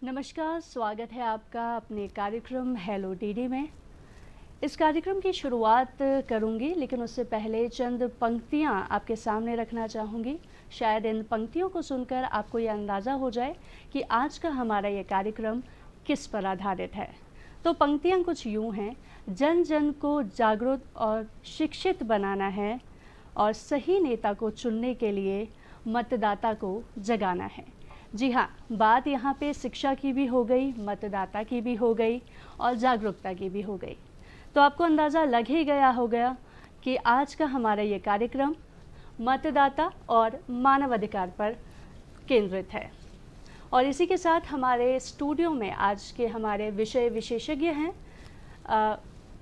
नमस्कार, स्वागत है आपका अपने कार्यक्रम हेलो डीडी में। इस कार्यक्रम की शुरुआत करूंगी, लेकिन उससे पहले चंद पंक्तियां आपके सामने रखना चाहूँगी। शायद इन पंक्तियों को सुनकर आपको ये अंदाज़ा हो जाए कि आज का हमारा ये कार्यक्रम किस पर आधारित है। तो पंक्तियां कुछ यूँ हैं। जन जन को जागरूक और शिक्षित बनाना है और सही नेता को चुनने के लिए मतदाता को जगाना है। जी हाँ, बात यहाँ पे शिक्षा की भी हो गई, मतदाता की भी हो गई और जागरूकता की भी हो गई। तो आपको अंदाज़ा लग ही गया होगा कि आज का हमारा ये कार्यक्रम मतदाता और मानवाधिकार पर केंद्रित है। और इसी के साथ हमारे स्टूडियो में आज के हमारे विषय विशेषज्ञ हैं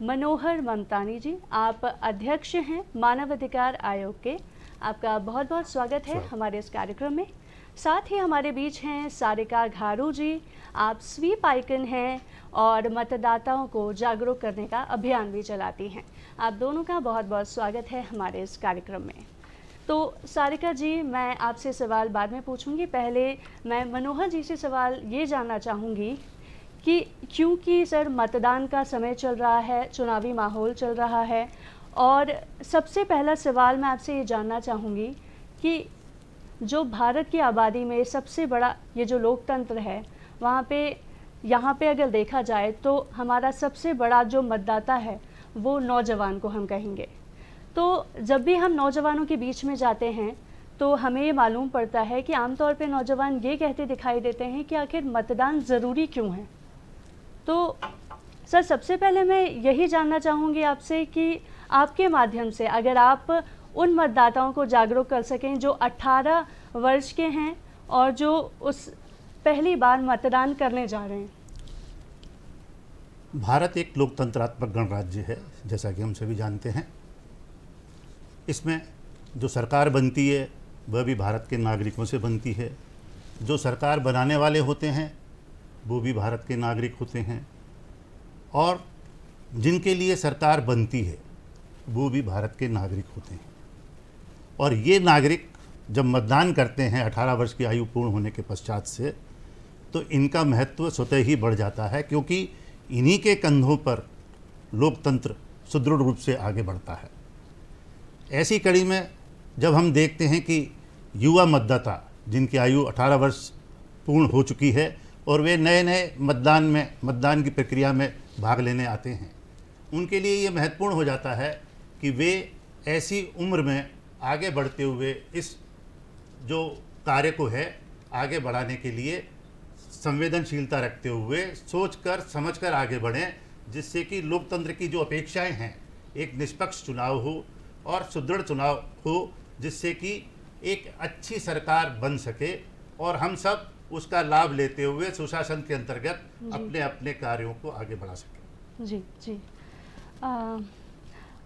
मनोहर ममतानी जी। आप अध्यक्ष हैं मानवाधिकार आयोग के। आपका बहुत बहुत स्वागत है हमारे इस कार्यक्रम में। साथ ही हमारे बीच हैं सारिका घारू जी। आप स्वीप आइकन हैं और मतदाताओं को जागरूक करने का अभियान भी चलाती हैं। आप दोनों का बहुत बहुत स्वागत है हमारे इस कार्यक्रम में। तो सारिका जी, मैं आपसे सवाल बाद में पूछूंगी। पहले मैं मनोहर जी से सवाल ये जानना चाहूँगी कि क्योंकि सर मतदान का समय चल रहा है, चुनावी माहौल चल रहा है, और सबसे पहला सवाल मैं आपसे ये जानना चाहूँगी कि जो भारत की आबादी में सबसे बड़ा ये जो लोकतंत्र है, वहाँ पे यहाँ पे अगर देखा जाए तो हमारा सबसे बड़ा जो मतदाता है वो नौजवान को हम कहेंगे। तो जब भी हम नौजवानों के बीच में जाते हैं तो हमें ये मालूम पड़ता है कि आमतौर पे नौजवान ये कहते दिखाई देते हैं कि आखिर मतदान ज़रूरी क्यों है। तो सर, सबसे पहले मैं यही जानना चाहूँगी आपसे कि आपके माध्यम से अगर आप उन मतदाताओं को जागरूक कर सकें जो 18 वर्ष के हैं और जो उस पहली बार मतदान करने जा रहे हैं। भारत एक लोकतंत्रात्मक गणराज्य है, जैसा कि हम सभी जानते हैं। इसमें जो सरकार बनती है वह भी भारत के नागरिकों से बनती है। जो सरकार बनाने वाले होते हैं वो भी भारत के नागरिक होते हैं, और जिनके लिए सरकार बनती है वो भी भारत के नागरिक होते हैं। और ये नागरिक जब मतदान करते हैं 18 वर्ष की आयु पूर्ण होने के पश्चात से, तो इनका महत्व स्वतः ही बढ़ जाता है, क्योंकि इन्हीं के कंधों पर लोकतंत्र सुदृढ़ रूप से आगे बढ़ता है। ऐसी कड़ी में जब हम देखते हैं कि युवा मतदाता जिनकी आयु 18 वर्ष पूर्ण हो चुकी है और वे नए नए मतदान की प्रक्रिया में भाग लेने आते हैं, उनके लिए ये महत्वपूर्ण हो जाता है कि वे ऐसी उम्र में आगे बढ़ते हुए इस जो कार्य को है आगे बढ़ाने के लिए संवेदनशीलता रखते हुए सोचकर समझकर आगे बढ़ें, जिससे कि लोकतंत्र की जो अपेक्षाएं हैं, एक निष्पक्ष चुनाव हो और सुदृढ़ चुनाव हो, जिससे कि एक अच्छी सरकार बन सके और हम सब उसका लाभ लेते हुए सुशासन के अंतर्गत अपने अपने कार्यों को आगे बढ़ा सकें। जी जी।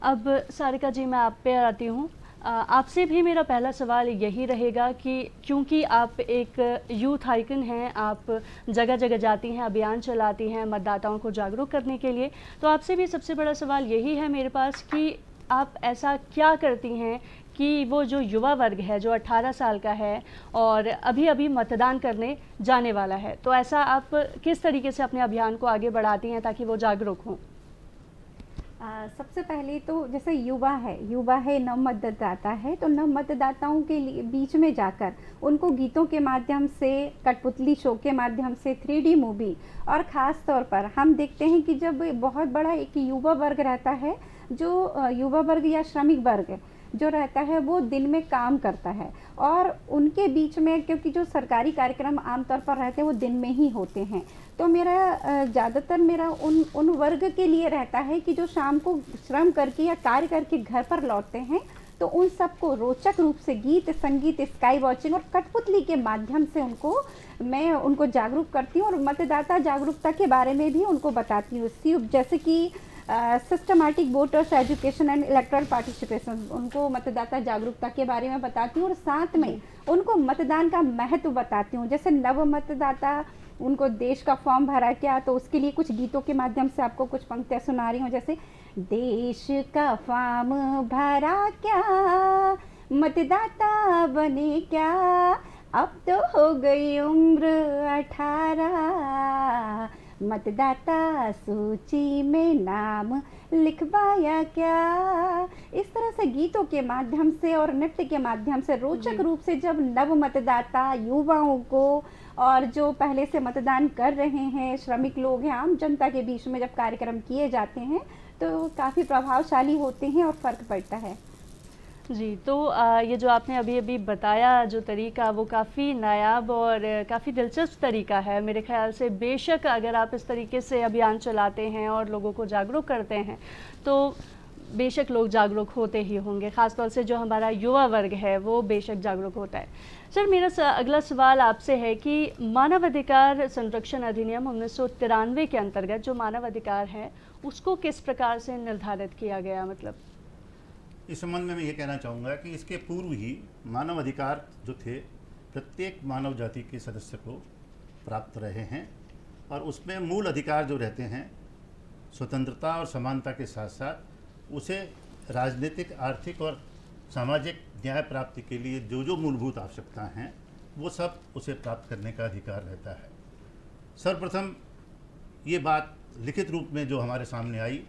अब सारिका जी, मैं आप पे आती हूँ। आपसे भी मेरा पहला सवाल यही रहेगा कि क्योंकि आप एक यूथ आइकन हैं, आप जगह जगह जाती हैं, अभियान चलाती हैं मतदाताओं को जागरूक करने के लिए, तो आपसे भी सबसे बड़ा सवाल यही है मेरे पास कि आप ऐसा क्या करती हैं कि वो जो युवा वर्ग है जो 18 साल का है और अभी अभी मतदान करने जाने वाला है, तो ऐसा आप किस तरीके से अपने अभियान को आगे बढ़ाती हैं ताकि वो जागरूक हों? सबसे पहले तो जैसे युवा है नव मतदाता है, तो नव मतदाताओं के लिए बीच में जाकर उनको गीतों के माध्यम से, कठपुतली शो के माध्यम से, 3D मूवी, और ख़ास तौर पर हम देखते हैं कि जब बहुत बड़ा एक युवा वर्ग रहता है, जो युवा वर्ग या श्रमिक वर्ग जो रहता है वो दिन में काम करता है, और उनके बीच में क्योंकि जो सरकारी कार्यक्रम आमतौर पर रहते हैं वो दिन में ही होते हैं, तो मेरा ज़्यादातर मेरा उन वर्ग के लिए रहता है कि जो शाम को श्रम करके या कार्य करके घर पर लौटते हैं, तो उन सबको रोचक रूप से गीत संगीत, स्काई वॉचिंग और कठपुतली के माध्यम से मैं उनको जागरूक करती हूँ और मतदाता जागरूकता के बारे में भी उनको बताती हूँ। जैसे कि systematic voters education and electoral participation, उनको मतदाता जागरूकता के बारे में बताती हूँ और साथ में उनको मतदान का महत्व बताती हूँ। जैसे नव मतदाता, उनको देश का फॉर्म भरा क्या, तो उसके लिए कुछ गीतों के माध्यम से आपको कुछ पंक्तियाँ सुना रही हूँ। जैसे देश का फॉर्म भरा क्या, मतदाता बने क्या, अब तो हो गई उम्र 18, मतदाता सूची में नाम लिखवाया क्या। इस तरह से गीतों के माध्यम से और नृत्य के माध्यम से रोचक रूप से जब नव मतदाता युवाओं को और जो पहले से मतदान कर रहे हैं, श्रमिक लोग हैं, आम जनता के बीच में जब कार्यक्रम किए जाते हैं तो काफ़ी प्रभावशाली होते हैं और फ़र्क पड़ता है। जी, तो ये जो आपने अभी अभी बताया जो तरीका, वो काफ़ी नायाब और काफ़ी दिलचस्प तरीका है। मेरे ख़्याल से बेशक अगर आप इस तरीके से अभियान चलाते हैं और लोगों को जागरूक करते हैं तो बेशक लोग जागरूक होते ही होंगे, ख़ासतौर से जो हमारा युवा वर्ग है वो बेशक जागरूक होता है। सर, मेरा अगला सवाल आपसे है कि मानवाधिकार संरक्षण अधिनियम 1993 के अंतर्गत जो मानवाधिकार है उसको किस प्रकार से निर्धारित किया गया? मतलब इस संबंध में मैं ये कहना चाहूँगा कि इसके पूर्व ही मानव अधिकार जो थे प्रत्येक मानव जाति के सदस्य को प्राप्त रहे हैं और उसमें मूल अधिकार जो रहते हैं स्वतंत्रता और समानता के साथ साथ उसे राजनीतिक, आर्थिक और सामाजिक न्याय प्राप्ति के लिए जो जो मूलभूत आवश्यकताएं हैं वो सब उसे प्राप्त करने का अधिकार रहता है। सर्वप्रथम ये बात लिखित रूप में जो हमारे सामने आई,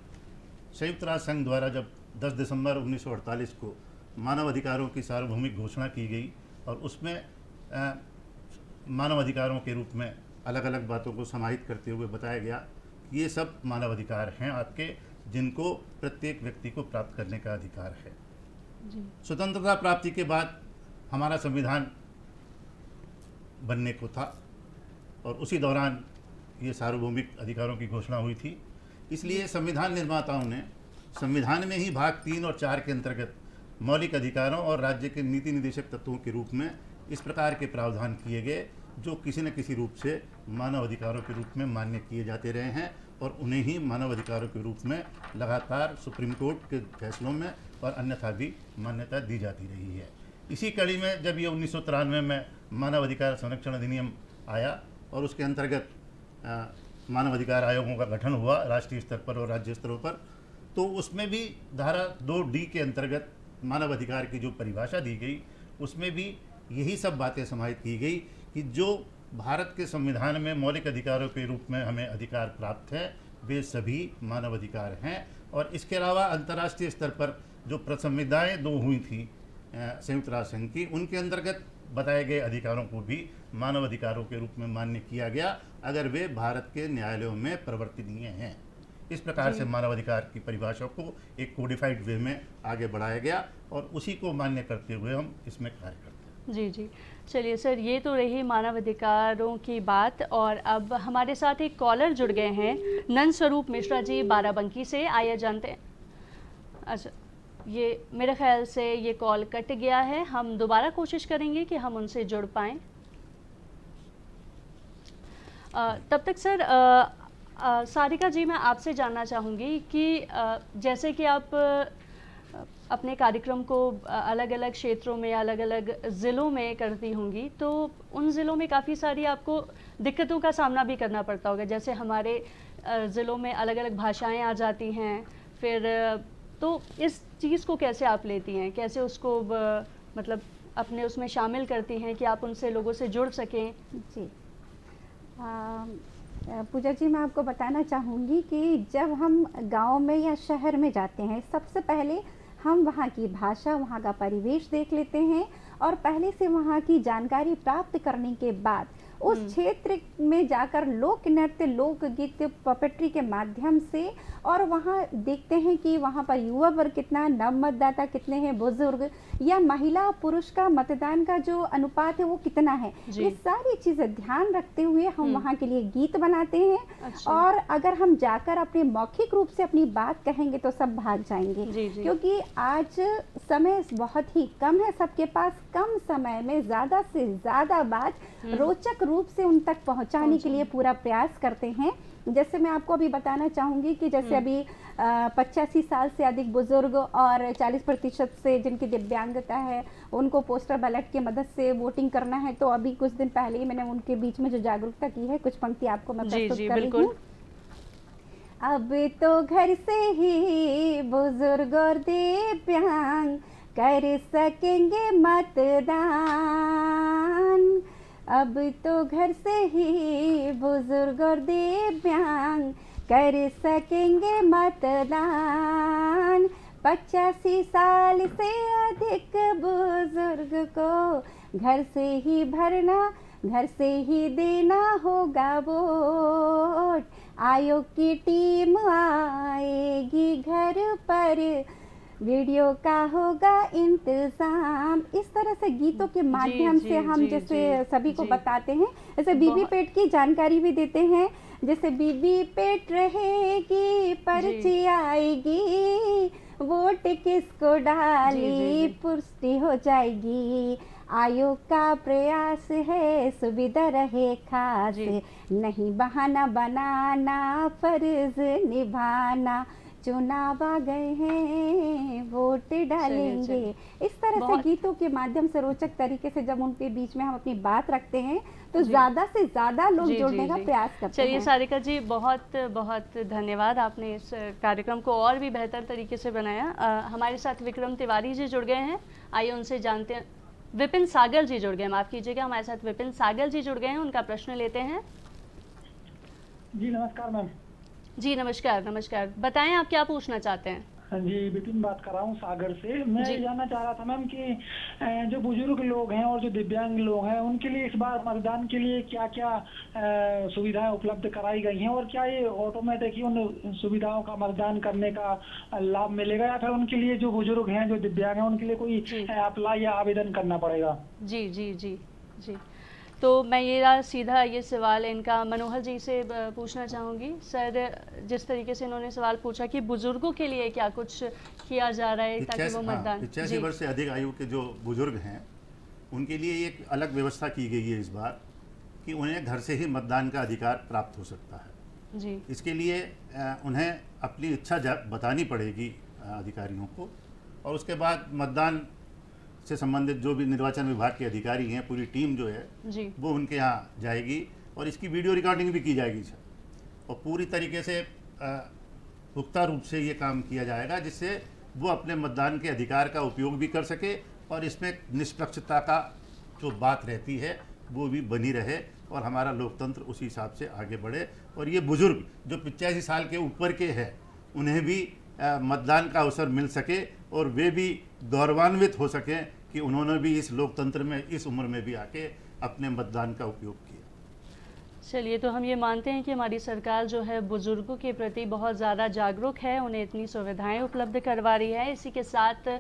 संयुक्त राष्ट्र संघ द्वारा जब 10 दिसंबर 1948 को मानव अधिकारों की सार्वभौमिक घोषणा की गई और उसमें मानव अधिकारों के रूप में अलग अलग बातों को समाहित करते हुए बताया गया कि ये सब मानव अधिकार हैं आपके, जिनको प्रत्येक व्यक्ति को प्राप्त करने का अधिकार है। स्वतंत्रता प्राप्ति के बाद हमारा संविधान बनने को था और उसी दौरान ये सार्वभौमिक अधिकारों की घोषणा हुई थी। इसलिए संविधान निर्माताओं ने संविधान में ही भाग 3 और 4 के अंतर्गत मौलिक अधिकारों और राज्य के नीति निदेशक तत्वों के रूप में इस प्रकार के प्रावधान किए गए जो किसी न किसी रूप से मानव अधिकारों के रूप में मान्य किए जाते रहे हैं और उन्हें ही मानव अधिकारों के रूप में लगातार सुप्रीम कोर्ट के फैसलों में और अन्यथा भी मान्यता दी जाती रही है। इसी कड़ी में जब ये 1993 में मानव अधिकार संरक्षण अधिनियम आया और उसके अंतर्गत मानव अधिकार आयोगों का गठन हुआ राष्ट्रीय स्तर पर और राज्य स्तरों पर, तो उसमें भी धारा 2D के अंतर्गत मानव अधिकार की जो परिभाषा दी गई उसमें भी यही सब बातें समाहित की गई कि जो भारत के संविधान में मौलिक अधिकारों के रूप में हमें अधिकार प्राप्त है वे सभी मानव अधिकार हैं। और इसके अलावा अंतर्राष्ट्रीय स्तर पर जो संविधाएँ 2 हुई थी संयुक्त राष्ट्र संघ की, उनके अंतर्गत बताए गए अधिकारों को भी मानव अधिकारों के रूप में मान्य किया गया अगर वे भारत के न्यायालयों में प्रवर्तनीय हैं। इस प्रकार से मानव अधिकार की परिभाषा को एक कोडिफाइड वे में आगे बढ़ाया गया और उसी को मान्य करते हुए हम इसमें कार्य करते हैं। जी जी, चलिए सर, ये तो रही मानव अधिकारों की बात और अब हमारे साथ एक कॉलर जुड़ गए हैं, नंद स्वरूप मिश्रा जी बाराबंकी से। आइए जानते हैं। अच्छा, ये मेरे ख्याल से ये कॉल कट गया है, हम दोबारा कोशिश करेंगे कि हम उनसे जुड़ पाएँ। तब तक सर सारिका जी, मैं आपसे जानना चाहूँगी कि जैसे कि आप अपने कार्यक्रम को अलग अलग क्षेत्रों में, अलग अलग ज़िलों में करती होंगी, तो उन ज़िलों में काफ़ी सारी आपको दिक्कतों का सामना भी करना पड़ता होगा। जैसे हमारे ज़िलों में अलग अलग भाषाएं आ जाती हैं, फिर तो इस चीज़ को कैसे आप लेती हैं, कैसे उसको मतलब अपने उसमें शामिल करती हैं कि आप उनसे लोगों से जुड़ सकें? जी, पूजा जी, मैं आपको बताना चाहूँगी कि जब हम गांव में या शहर में जाते हैं, सबसे पहले हम वहाँ की भाषा, वहाँ का परिवेश देख लेते हैं और पहले से वहाँ की जानकारी प्राप्त करने के बाद उस क्षेत्र में जाकर लोक नृत्य, लोकगीत, पपेट्री के माध्यम से और वहाँ देखते हैं कि वहाँ पर युवा वर्ग कितना, नव मतदाता कितने हैं, बुजुर्ग या महिला पुरुष का मतदान का जो अनुपात है वो कितना है। ये सारी चीज़ें ध्यान रखते हुए हम वहाँ के लिए गीत बनाते हैं। अच्छा। और अगर हम जाकर अपने मौखिक रूप से अपनी बात कहेंगे तो सब भाग जाएंगे। जी। क्योंकि आज समय बहुत ही कम है सबके पास, कम समय में ज़्यादा से ज़्यादा बात रोचक रूप से उन तक पहुंचाने के लिए पूरा प्रयास करते हैं। जैसे मैं आपको अभी बताना चाहूँगी कि जैसे अभी 85 साल से अधिक बुजुर्ग और 40% से जिनकी दिव्यांगता है उनको पोस्टल बैलेट की मदद से वोटिंग करना है, तो अभी कुछ दिन पहले ही मैंने उनके बीच में जो जागरूकता की है, कुछ पंक्ति आपको मैं प्रस्तुत कर रही हूँ। अब तो घर से ही बुजुर्ग और दिव्यांग कर सकेंगे मतदान, अब तो घर से ही बुजुर्ग और दिव्यांग कर सकेंगे मतदान। 85 साल से अधिक बुजुर्ग को घर से ही भरना, घर से ही देना होगा वोट। आयोग की टीम आएगी घर पर, वीडियो का होगा इंतजाम। इस तरह से गीतों के माध्यम से हम जैसे सभी को बताते हैं, जैसे बीबी पेट की जानकारी भी देते हैं, जैसे बीबी पेट रहेगी पर्ची आएगी, वोट किसको डाली पुष्टि हो जाएगी। आयोग का प्रयास है सुविधा रहे खास, नहीं बहाना बनाना फर्ज निभाना, चुनाव आ गए हैं वोट डालेंगे। इस तरह से गीतों के माध्यम से रोचक तरीके से जब उनके बीच में हम अपनी बात रखते हैं तो ज्यादा से ज्यादा लोग जुड़ने का प्रयास करते हैं। चलिए सारिका जी, बहुत बहुत धन्यवाद, आपने इस कार्यक्रम को और भी बेहतर तरीके से बनाया। हमारे साथ विक्रम तिवारी जी जुड़ गए हैं, आइए उनसे जानते हैं। विपिन सागर जी जुड़ गए, माफ कीजिएगा, हमारे साथ विपिन सागर जी जुड़ गए हैं, उनका प्रश्न लेते हैं। जी नमस्कार मैम। जी नमस्कार। नमस्कार, बताएं आप क्या पूछना चाहते हैं। हाँ जी, विपिन बात कर रहा हूँ सागर से। मैं जानना चाह रहा था मैम कि जो बुजुर्ग लोग हैं और जो दिव्यांग लोग हैं उनके लिए इस बार मतदान के लिए क्या क्या सुविधाएं उपलब्ध कराई गई हैं, और क्या ये ऑटोमेटिक ही उन सुविधाओं का मतदान करने का लाभ मिलेगा, या फिर उनके लिए जो बुजुर्ग हैं जो दिव्यांग हैं उनके लिए कोई अप्लाई या आवेदन करना पड़ेगा। जी जी जी जी, तो मैं ये सीधा ये सवाल इनका मनोहर जी से पूछना चाहूँगी। सर, जिस तरीके से इन्होंने सवाल पूछा कि बुजुर्गों के लिए क्या कुछ किया जा रहा है ताकि वो मतदान। 85 वर्ष से अधिक आयु के जो बुजुर्ग हैं उनके लिए एक अलग व्यवस्था की गई है इस बार कि उन्हें घर से ही मतदान का अधिकार प्राप्त हो सकता है। जी, इसके लिए उन्हें अपनी इच्छा बतानी पड़ेगी अधिकारियों को, और उसके बाद मतदान से संबंधित जो भी निर्वाचन विभाग के अधिकारी हैं, पूरी टीम जो है वो उनके यहाँ जाएगी और इसकी वीडियो रिकॉर्डिंग भी की जाएगी सर, और पूरी तरीके से पुख्ता रूप से ये काम किया जाएगा जिससे वो अपने मतदान के अधिकार का उपयोग भी कर सके और इसमें निष्पक्षता का जो बात रहती है वो भी बनी रहे और हमारा लोकतंत्र उसी हिसाब से आगे बढ़े। और ये बुजुर्ग जो 85 साल के ऊपर के हैं उन्हें भी मतदान का अवसर मिल सके और वे भी गौरवान्वित हो सकें कि उन्होंने भी इस लोकतंत्र में इस उम्र में भी आके अपने मतदान का उपयोग किया। चलिए, तो हम ये मानते हैं कि हमारी सरकार जो है बुजुर्गों के प्रति बहुत ज़्यादा जागरूक है, उन्हें इतनी सुविधाएं उपलब्ध करवा रही है। इसी के साथ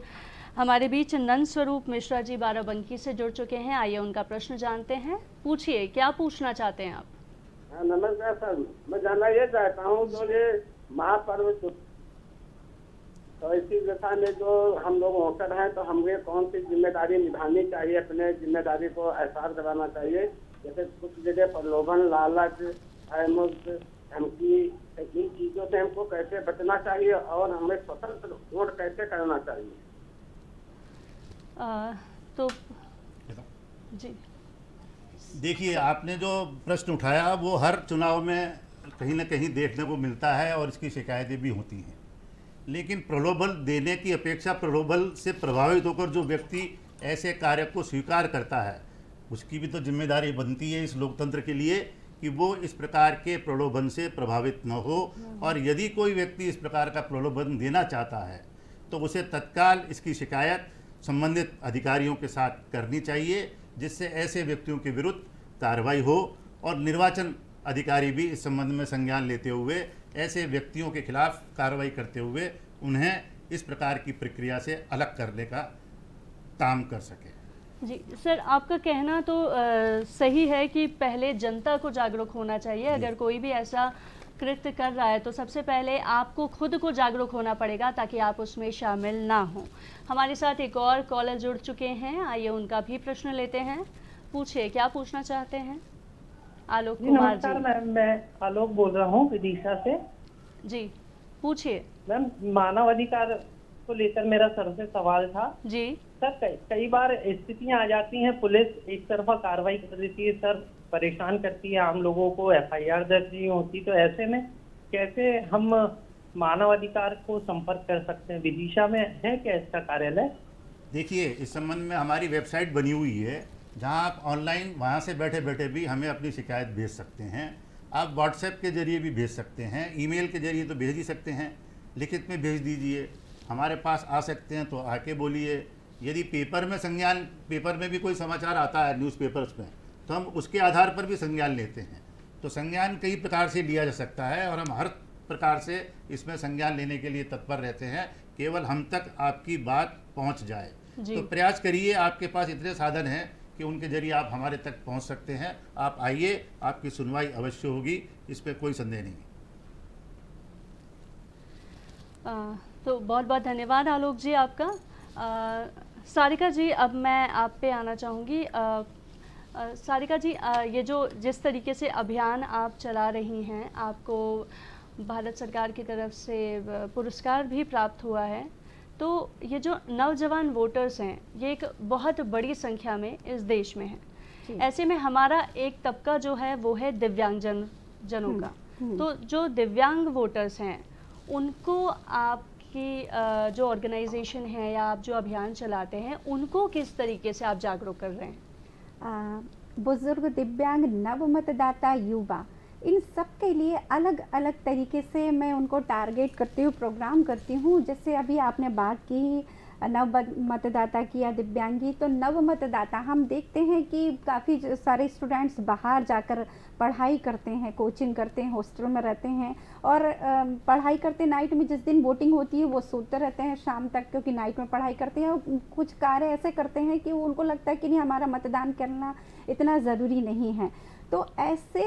हमारे बीच नंद स्वरूप मिश्रा जी बाराबंकी से जुड़ चुके हैं, आइए उनका प्रश्न जानते हैं। पूछिए, क्या पूछना चाहते हैं आप। नमस्कार सर, मैं जानना ये चाहता हूँ जो ये महापर्व तो इसी दशा में जो हम लोग वोटर हैं तो हमें कौन सी जिम्मेदारी निभानी चाहिए, अपने जिम्मेदारी को एहसास कराना चाहिए। जैसे कुछ जगह प्रलोभन, लालच, धमकी, इन चीजों से हमको कैसे बचना चाहिए और हमें स्वतंत्र वोट कैसे करना चाहिए। तो जी देखिए, आपने जो प्रश्न उठाया वो हर चुनाव में कहीं ना कहीं देखने को मिलता है और इसकी शिकायतें भी होती हैं, लेकिन प्रलोभन देने की अपेक्षा प्रलोभन से प्रभावित होकर जो व्यक्ति ऐसे कार्य को स्वीकार करता है उसकी भी तो जिम्मेदारी बनती है इस लोकतंत्र के लिए कि वो इस प्रकार के प्रलोभन से प्रभावित न हो, और यदि कोई व्यक्ति इस प्रकार का प्रलोभन देना चाहता है तो उसे तत्काल इसकी शिकायत संबंधित अधिकारियों के साथ करनी चाहिए, जिससे ऐसे व्यक्तियों के विरुद्ध कार्रवाई हो और निर्वाचन अधिकारी भी इस संबंध में संज्ञान लेते हुए ऐसे व्यक्तियों के खिलाफ कार्रवाई करते हुए उन्हें इस प्रकार की प्रक्रिया से अलग करने का काम कर सके। जी सर, आपका कहना तो सही है कि पहले जनता को जागरूक होना चाहिए। अगर कोई भी ऐसा कृत्य कर रहा है तो सबसे पहले आपको खुद को जागरूक होना पड़ेगा ताकि आप उसमें शामिल ना हो। हमारे साथ एक और कॉलर जुड़ चुके हैं, आइए उनका भी प्रश्न लेते हैं। पूछिए, क्या पूछना चाहते हैं। आलोक कुमार जी। नमस्कार मैम, मैं आलोक बोल रहा हूँ विदिशा से। जी पूछिए। मैम, मानव अधिकार को लेकर मेरा सर से सवाल था। जी सर, कई बार स्थितियां आ जाती हैं, पुलिस एक तरफा कार्रवाई कर देती है सर, परेशान करती है आम लोगों को, FIR दर्ज नहीं होती, तो ऐसे में कैसे हम मानव अधिकार को संपर्क कर सकते हैं। विदिशा में है क्या इसका कार्यालय? देखिए, इस संबंध में हमारी वेबसाइट बनी हुई है जहां आप ऑनलाइन वहां से बैठे बैठे भी हमें अपनी शिकायत भेज सकते हैं। आप व्हाट्सएप के जरिए भी भेज सकते हैं, ईमेल के जरिए तो भेज ही सकते हैं, लिखित में भेज दीजिए, हमारे पास आ सकते हैं तो आके बोलिए। यदि पेपर में संज्ञान, पेपर में भी कोई समाचार आता है न्यूज़पेपर्स में, तो हम उसके आधार पर भी संज्ञान लेते हैं। तो संज्ञान कई प्रकार से लिया जा सकता है और हम हर प्रकार से इसमें संज्ञान लेने के लिए तत्पर रहते हैं, केवल हम तक आपकी बात पहुंच जाए। तो प्रयास करिए, आपके पास इतने साधन हैं कि उनके जरिए आप हमारे तक पहुंच सकते हैं। आप आइए, आपकी सुनवाई अवश्य होगी, इस पर कोई संदेह नहीं। तो बहुत बहुत धन्यवाद आलोक जी आपका। सारिका जी, अब मैं आप पे आना चाहूँगी। सारिका जी, ये जो जिस तरीके से अभियान आप चला रही हैं, आपको भारत सरकार की तरफ से पुरस्कार भी प्राप्त हुआ है, तो ये जो नौजवान वोटर्स हैं, ये एक बहुत बड़ी संख्या में इस देश में है। ऐसे में हमारा एक तबका जो है वो है जनों का। तो जो दिव्यांग वोटर्स हैं, उनको आपकी जो ऑर्गेनाइजेशन है या आप जो अभियान चलाते हैं, उनको किस तरीके से आप जागरूक कर रहे हैं? बुजुर्ग, दिव्यांग, नव मतदाता, युवा, इन सब के लिए अलग अलग तरीके से मैं उनको टारगेट करती हूँ, प्रोग्राम करती हूँ। जैसे अभी आपने बात की नव मतदाता की या दिव्यांगी, तो नव मतदाता हम देखते हैं कि काफ़ी सारे स्टूडेंट्स बाहर जाकर पढ़ाई करते हैं, कोचिंग करते हैं, हॉस्टल में रहते हैं और पढ़ाई करते नाइट में, जिस दिन वोटिंग होती है वो सोते रहते हैं शाम तक, क्योंकि नाइट में पढ़ाई करते हैं। और कुछ कार्य ऐसे करते हैं कि उनको लगता है कि नहीं, हमारा मतदान करना इतना ज़रूरी नहीं है। तो ऐसे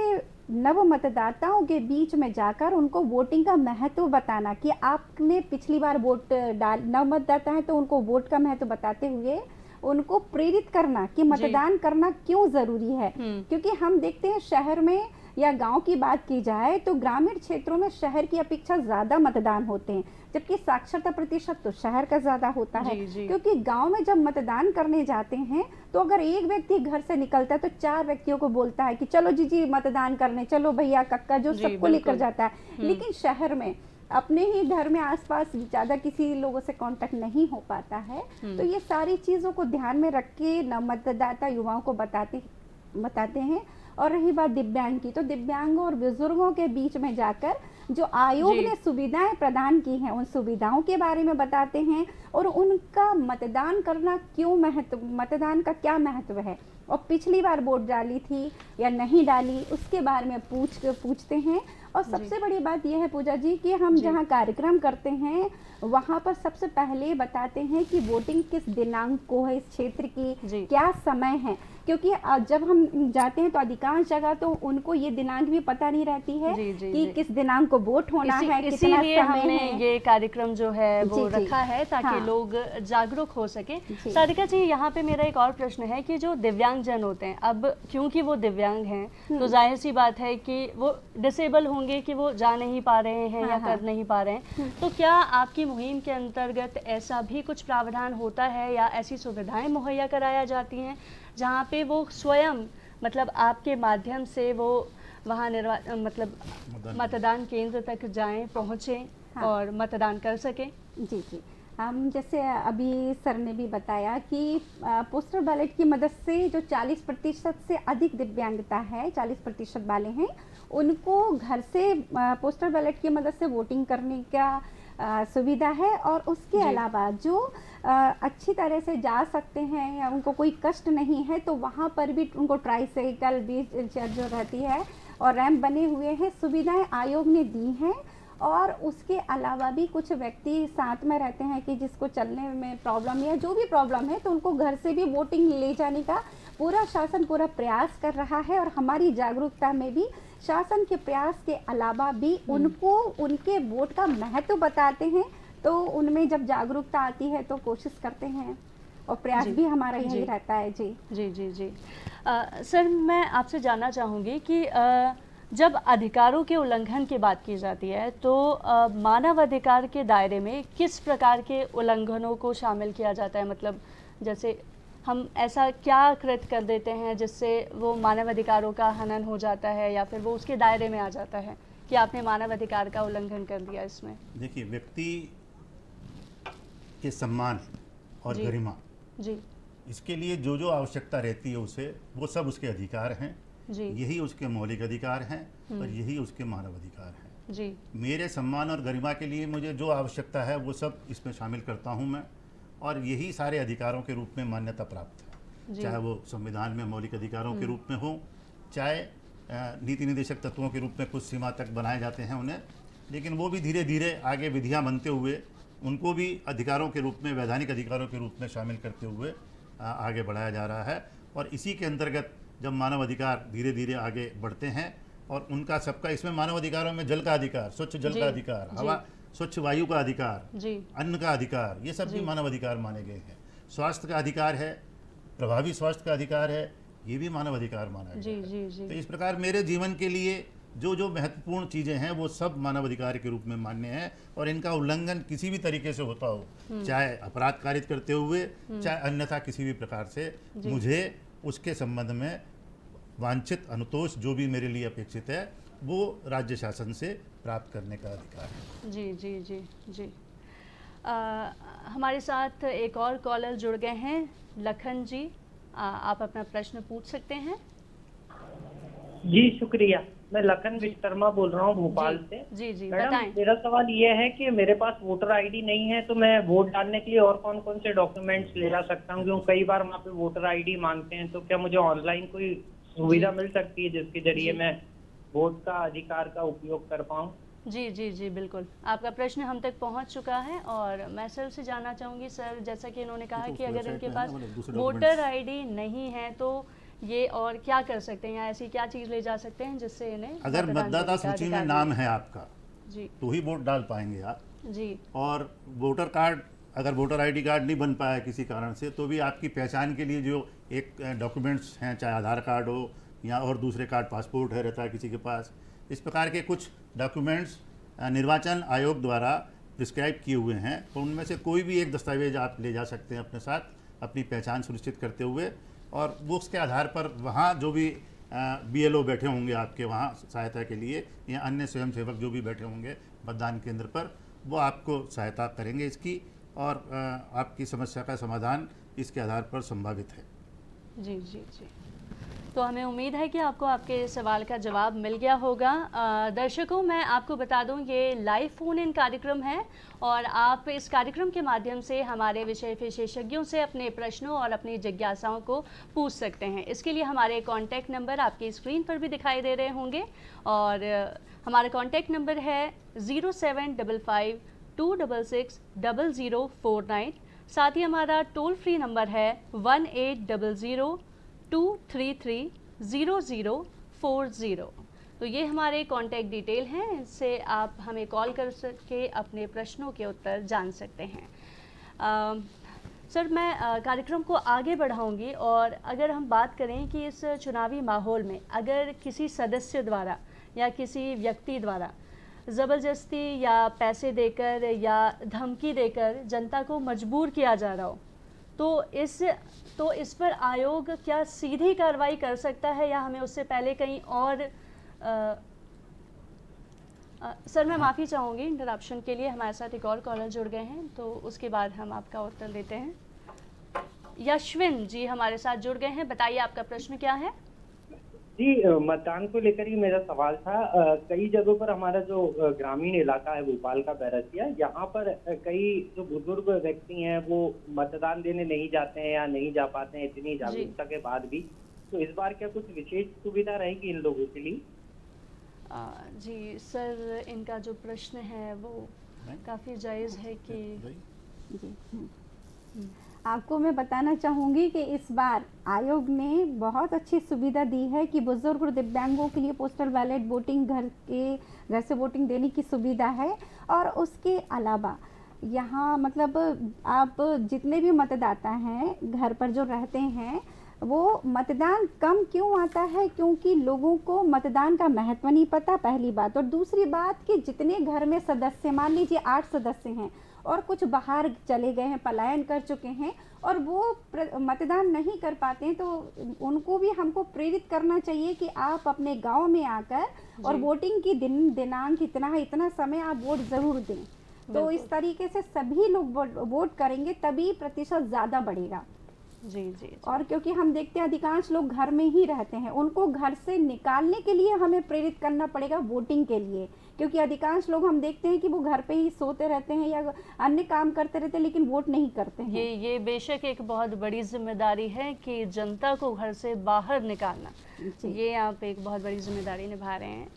नव मतदाताओं के बीच में जाकर उनको वोटिंग का महत्व बताना कि आपने पिछली बार वोट नव मतदाता है तो उनको वोट का महत्व बताते हुए उनको प्रेरित करना कि मतदान करना क्यों ज़रूरी है। क्योंकि हम देखते हैं शहर में या गांव की बात की जाए तो ग्रामीण क्षेत्रों में शहर की अपेक्षा ज़्यादा मतदान होते हैं, जबकि साक्षरता प्रतिशत तो शहर का ज़्यादा होता है। क्योंकि गांव में जब मतदान करने जाते हैं तो अगर एक व्यक्ति घर से निकलता है तो 4 व्यक्तियों को बोलता है कि चलो जी मतदान करने, चलो भैया कक्का, जो सबको लेकर जाता है। लेकिन शहर में अपने ही घर में आसपास ज़्यादा किसी लोगों से कांटेक्ट नहीं हो पाता है। तो ये सारी चीज़ों को ध्यान में रख के नव मतदाता युवाओं को बताते हैं। और रही बात दिव्यांग की, तो दिव्यांगों और बुजुर्गों के बीच में जाकर जो आयोग ने सुविधाएं प्रदान की हैं, उन सुविधाओं के बारे में बताते हैं और उनका मतदान करना क्यों मतदान का क्या महत्व है, और पिछली बार वोट डाली थी या नहीं डाली उसके बारे में पूछते हैं। और सबसे बड़ी बात यह है पूजा जी कि हम जहां कार्यक्रम करते हैं वहां पर सबसे पहले बताते हैं कि वोटिंग किस दिनांक को है, इस क्षेत्र की क्या समय है। क्योंकि जब हम जाते हैं तो अधिकांश जगह तो उनको ये दिनांक भी पता नहीं रहती है कि किस दिनांक को वोट होना है, कितना समय हमने है। ये कार्यक्रम जो है वो रखा है ताकि लोग जागरूक हो सके। सारिका जी, यहाँ पे मेरा एक और प्रश्न है कि जो दिव्यांग जन होते हैं, अब क्योंकि वो दिव्यांग हैं तो जाहिर सी बात है कि वो डिसेबल होंगे, कि वो जा नहीं पा रहे हैं या कर नहीं पा रहे हैं। तो क्या आपकी मुहिम के अंतर्गत ऐसा भी कुछ प्रावधान होता है या ऐसी सुविधाएं मुहैया कराया जाती हैं जहाँ पे वो स्वयं मतलब आपके माध्यम से वो वहाँ मतदान केंद्र तक जाएं, पहुँचें और मतदान कर सकें? जी, हम जैसे अभी सर ने भी बताया कि पोस्टल बैलेट की मदद से जो 40% से अधिक दिव्यांगता है, 40% वाले हैं, उनको घर से पोस्टल बैलेट की मदद से वोटिंग करने का सुविधा है। और उसके अलावा जो अच्छी तरह से जा सकते हैं या उनको कोई कष्ट नहीं है तो वहाँ पर भी उनको ट्राईसाइकिल, व्हीलचेयर जो रहती है और रैंप बने हुए हैं, सुविधाएं आयोग ने दी हैं। और उसके अलावा भी कुछ व्यक्ति साथ में रहते हैं कि जिसको चलने में प्रॉब्लम या जो भी प्रॉब्लम है तो उनको घर से भी वोटिंग ले जाने का पूरा शासन पूरा प्रयास कर रहा है। और हमारी जागरूकता में भी शासन के प्रयास के अलावा भी उनको उनके वोट का महत्व बताते हैं। तो उनमें जब जागरूकता आती है तो कोशिश करते हैं और प्रयास भी हमारा यही रहता है। जी। सर, मैं आपसे जानना चाहूँगी कि जब अधिकारों के उल्लंघन की बात की जाती है तो मानव अधिकार के दायरे में किस प्रकार के उल्लंघनों को शामिल किया जाता है? मतलब जैसे हम ऐसा क्या कृत्य कर देते हैं जिससे वो मानव अधिकारों का हनन हो जाता है या फिर वो उसके दायरे में आ जाता है कि आपने मानव अधिकार का उल्लंघन कर दिया? इसमें देखिए, व्यक्ति के सम्मान और गरिमा इसके लिए जो जो आवश्यकता रहती है उसे, वो सब उसके अधिकार हैं, जी यही उसके मौलिक अधिकार हैं और यही उसके मानव अधिकार हैं। जी मेरे सम्मान और गरिमा के लिए मुझे जो आवश्यकता है वो सब इसमें शामिल करता हूँ मैं, और यही सारे अधिकारों के रूप में मान्यता प्राप्त है, जी चाहे वो संविधान में मौलिक अधिकारों के रूप में हो, चाहे नीति निर्देशक तत्वों के रूप में कुछ सीमा तक बनाए जाते हैं उन्हें, लेकिन वो भी धीरे धीरे आगे विधियाँ बनते हुए उनको भी अधिकारों के रूप में, वैधानिक अधिकारों के रूप में शामिल करते हुए आगे बढ़ाया जा रहा है। और इसी के अंतर्गत जब मानव अधिकार धीरे धीरे आगे बढ़ते हैं और उनका सबका, इसमें मानव अधिकारों में जल का अधिकार, स्वच्छ जल जी, का अधिकार, जी। हवा, स्वच्छ वायु का अधिकार, जी अन्न का अधिकार, ये सब भी मानव अधिकार माने गए हैं। स्वास्थ्य का अधिकार है, प्रभावी स्वास्थ्य का अधिकार है, ये भी मानव अधिकार माना गया जी है। जी जी तो इस प्रकार मेरे जीवन के लिए जो जो महत्वपूर्ण चीज़ें हैं वो सब मानव अधिकार के रूप में मान्य हैं, और इनका उल्लंघन किसी भी तरीके से होता हो, चाहे अपराध कारित करते हुए, चाहे अन्यथा किसी भी प्रकार से, मुझे उसके संबंध में वांछित अनुतोष जो भी मेरे लिए अपेक्षित है वो राज्य शासन से प्राप्त करने का अधिकार है। जी जी जी जी हमारे साथ एक और कॉलर जुड़ गए हैं, लखन जी। आप अपना प्रश्न पूछ सकते हैं। जी शुक्रिया। मैं लखन विश्वकर्मा बोल रहा हूँ भोपाल जी, से। जी जी मैडम बताएं। मेरा सवाल ये है कि मेरे पास वोटर आईडी नहीं है, तो मैं वोट डालने के लिए और कौन कौन से डॉक्यूमेंट्स ले जा सकता हूँ? क्योंकि कई बार वहाँ पे वोटर आईडी मांगते हैं, तो क्या मुझे ऑनलाइन कोई सुविधा मिल सकती है जिसके जरिए मैं वोट का अधिकार का उपयोग कर पाऊँ? जी जी जी बिल्कुल, आपका प्रश्न हम तक पहुंच चुका है। और मैं सर से जानना चाहूँगी, सर जैसा कि इन्होंने कहा तो कि उस अगर वेबसाइट इनके में है पास ना, मतलब दूसरे वोटर documents। आईडी नहीं है तो ये और क्या कर सकते हैं, या ऐसी क्या चीज़ ले जा सकते हैं जिससे इन्हें अगर मतदान मतदाता करने का सूची में अधिकार नाम मिले? है आपका जी तो ही वोट डाल पाएंगे आप। जी और वोटर कार्ड, अगर वोटर आईडी कार्ड नहीं बन पाया किसी कारण से, तो भी आपकी पहचान के लिए जो एक डॉक्यूमेंट्स हैं, चाहे आधार कार्ड हो या और दूसरे कार्ड, पासपोर्ट है रहता है किसी के पास, इस प्रकार के कुछ डॉक्यूमेंट्स निर्वाचन आयोग द्वारा प्रिस्क्राइब किए हुए हैं, तो उनमें से कोई भी एक दस्तावेज आप ले जा सकते हैं अपने साथ अपनी पहचान सुनिश्चित करते हुए, और वो उसके आधार पर वहाँ जो भी BLO बैठे होंगे आपके वहाँ सहायता के लिए, या अन्य स्वयंसेवक जो भी बैठे होंगे मतदान केंद्र पर, वो आपको सहायता करेंगे इसकी, और आपकी समस्या का समाधान इसके आधार पर संभावित है। जी जी जी तो हमें उम्मीद है कि आपको आपके सवाल का जवाब मिल गया होगा। दर्शकों, मैं आपको बता दूं, ये लाइव फ़ोन इन कार्यक्रम है और आप इस कार्यक्रम के माध्यम से हमारे विषय विशेषज्ञों से अपने प्रश्नों और अपनी जिज्ञासाओं को पूछ सकते हैं। इसके लिए हमारे कॉन्टैक्ट नंबर आपकी स्क्रीन पर भी दिखाई दे रहे होंगे, और हमारा कॉन्टैक्ट नंबर है 0755-266-0049। साथ ही हमारा टोल फ्री नंबर है 1800-233-0040। तो ये हमारे कॉन्टैक्ट डिटेल हैं, इससे आप हमें कॉल कर के अपने प्रश्नों के उत्तर जान सकते हैं। सर, मैं कार्यक्रम को आगे बढ़ाऊंगी, और अगर हम बात करें कि इस चुनावी माहौल में अगर किसी सदस्य द्वारा या किसी व्यक्ति द्वारा ज़बरदस्ती या पैसे देकर या धमकी देकर जनता को मजबूर किया जा रहा हो, तो इस पर आयोग क्या सीधी कार्रवाई कर सकता है, या हमें उससे पहले कहीं और सर मैं माफ़ी चाहूँगी इंटरप्शन के लिए। हमारे साथ एक और कॉलर जुड़ गए हैं, तो उसके बाद हम आपका उत्तर देते हैं। यशविन जी हमारे साथ जुड़ गए हैं, बताइए आपका प्रश्न क्या है। जी, मतदान को लेकर ही मेरा सवाल था। कई जगहों पर हमारा जो ग्रामीण इलाका है भोपाल का बैरसिया, यहाँ पर कई जो बुजुर्ग व्यक्ति हैं वो मतदान देने नहीं जाते हैं या नहीं जा पाते हैं इतनी जागरूकता के बाद भी। तो इस बार क्या कुछ विशेष सुविधा रहेगी इन लोगों के लिए? जी सर, इनका जो प्रश्न है वो काफ़ी जायज़ है कि जी आपको मैं बताना चाहूँगी कि इस बार आयोग ने बहुत अच्छी सुविधा दी है कि बुजुर्ग और दिव्यांगों के लिए पोस्टल बैलेट वोटिंग घर से वोटिंग देने की सुविधा है। और उसके अलावा यहाँ मतलब आप जितने भी मतदाता हैं घर पर जो रहते हैं, वो मतदान कम क्यों आता है, क्योंकि लोगों को मतदान का महत्व नहीं पता, पहली बात। और दूसरी बात कि जितने घर में सदस्य, मान लीजिए 8 सदस्य हैं और कुछ बाहर चले गए हैं, पलायन कर चुके हैं, और वो मतदान नहीं कर पाते हैं, तो उनको भी हमको प्रेरित करना चाहिए कि आप अपने गांव में आकर और वोटिंग की दिनांक इतना समय आप वोट ज़रूर दें। तो इस तरीके से सभी लोग वोट करेंगे, तभी प्रतिशत ज़्यादा बढ़ेगा। जी जी जी। और क्योंकि हम देखते हैं अधिकांश लोग घर में ही रहते हैं, उनको घर से निकालने के लिए हमें प्रेरित करना पड़ेगा वोटिंग के लिए, क्योंकि अधिकांश लोग हम देखते हैं कि वो घर पे ही सोते रहते हैं या अन्य काम करते रहते हैं लेकिन वोट नहीं करते हैं। ये बेशक एक बहुत बड़ी जिम्मेदारी है कि जनता को घर से बाहर निकालना, ये आप एक बहुत बड़ी जिम्मेदारी निभा रहे हैं।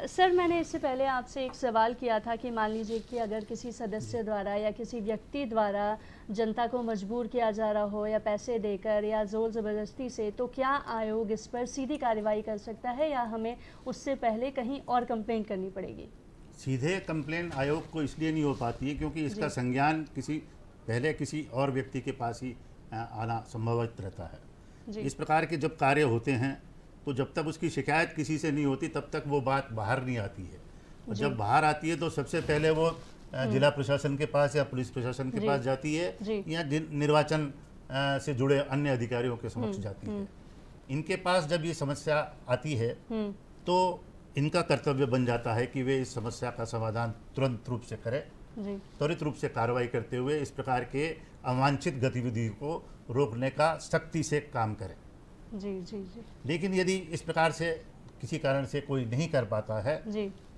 सर, मैंने इससे पहले आपसे एक सवाल किया था कि मान लीजिए कि अगर किसी सदस्य द्वारा या किसी व्यक्ति द्वारा जनता को मजबूर किया जा रहा हो या पैसे देकर या ज़ोर ज़बरदस्ती से, तो क्या आयोग इस पर सीधी कार्रवाई कर सकता है या हमें उससे पहले कहीं और कंप्लेंट करनी पड़ेगी? सीधे कंप्लेन आयोग को इसलिए नहीं हो पाती है क्योंकि इसका संज्ञान किसी और व्यक्ति के पास ही आना संभवित रहता है। इस प्रकार के जब कार्य होते हैं तो जब तक उसकी शिकायत किसी से नहीं होती तब तक वो बात बाहर नहीं आती है, और जब बाहर आती है तो सबसे पहले वो जिला प्रशासन के पास या पुलिस प्रशासन के पास जाती है या निर्वाचन से जुड़े अन्य अधिकारियों के समक्ष जाती है। इनके पास जब ये समस्या आती है तो इनका कर्तव्य बन जाता है कि वे इस समस्या का समाधान तुरंत रूप से करें, त्वरित रूप से कार्रवाई करते हुए इस प्रकार के अवांछित गतिविधियों को रोकने का सख्ती से काम करें। जी जी जी। लेकिन यदि इस प्रकार से किसी कारण से कोई नहीं कर पाता है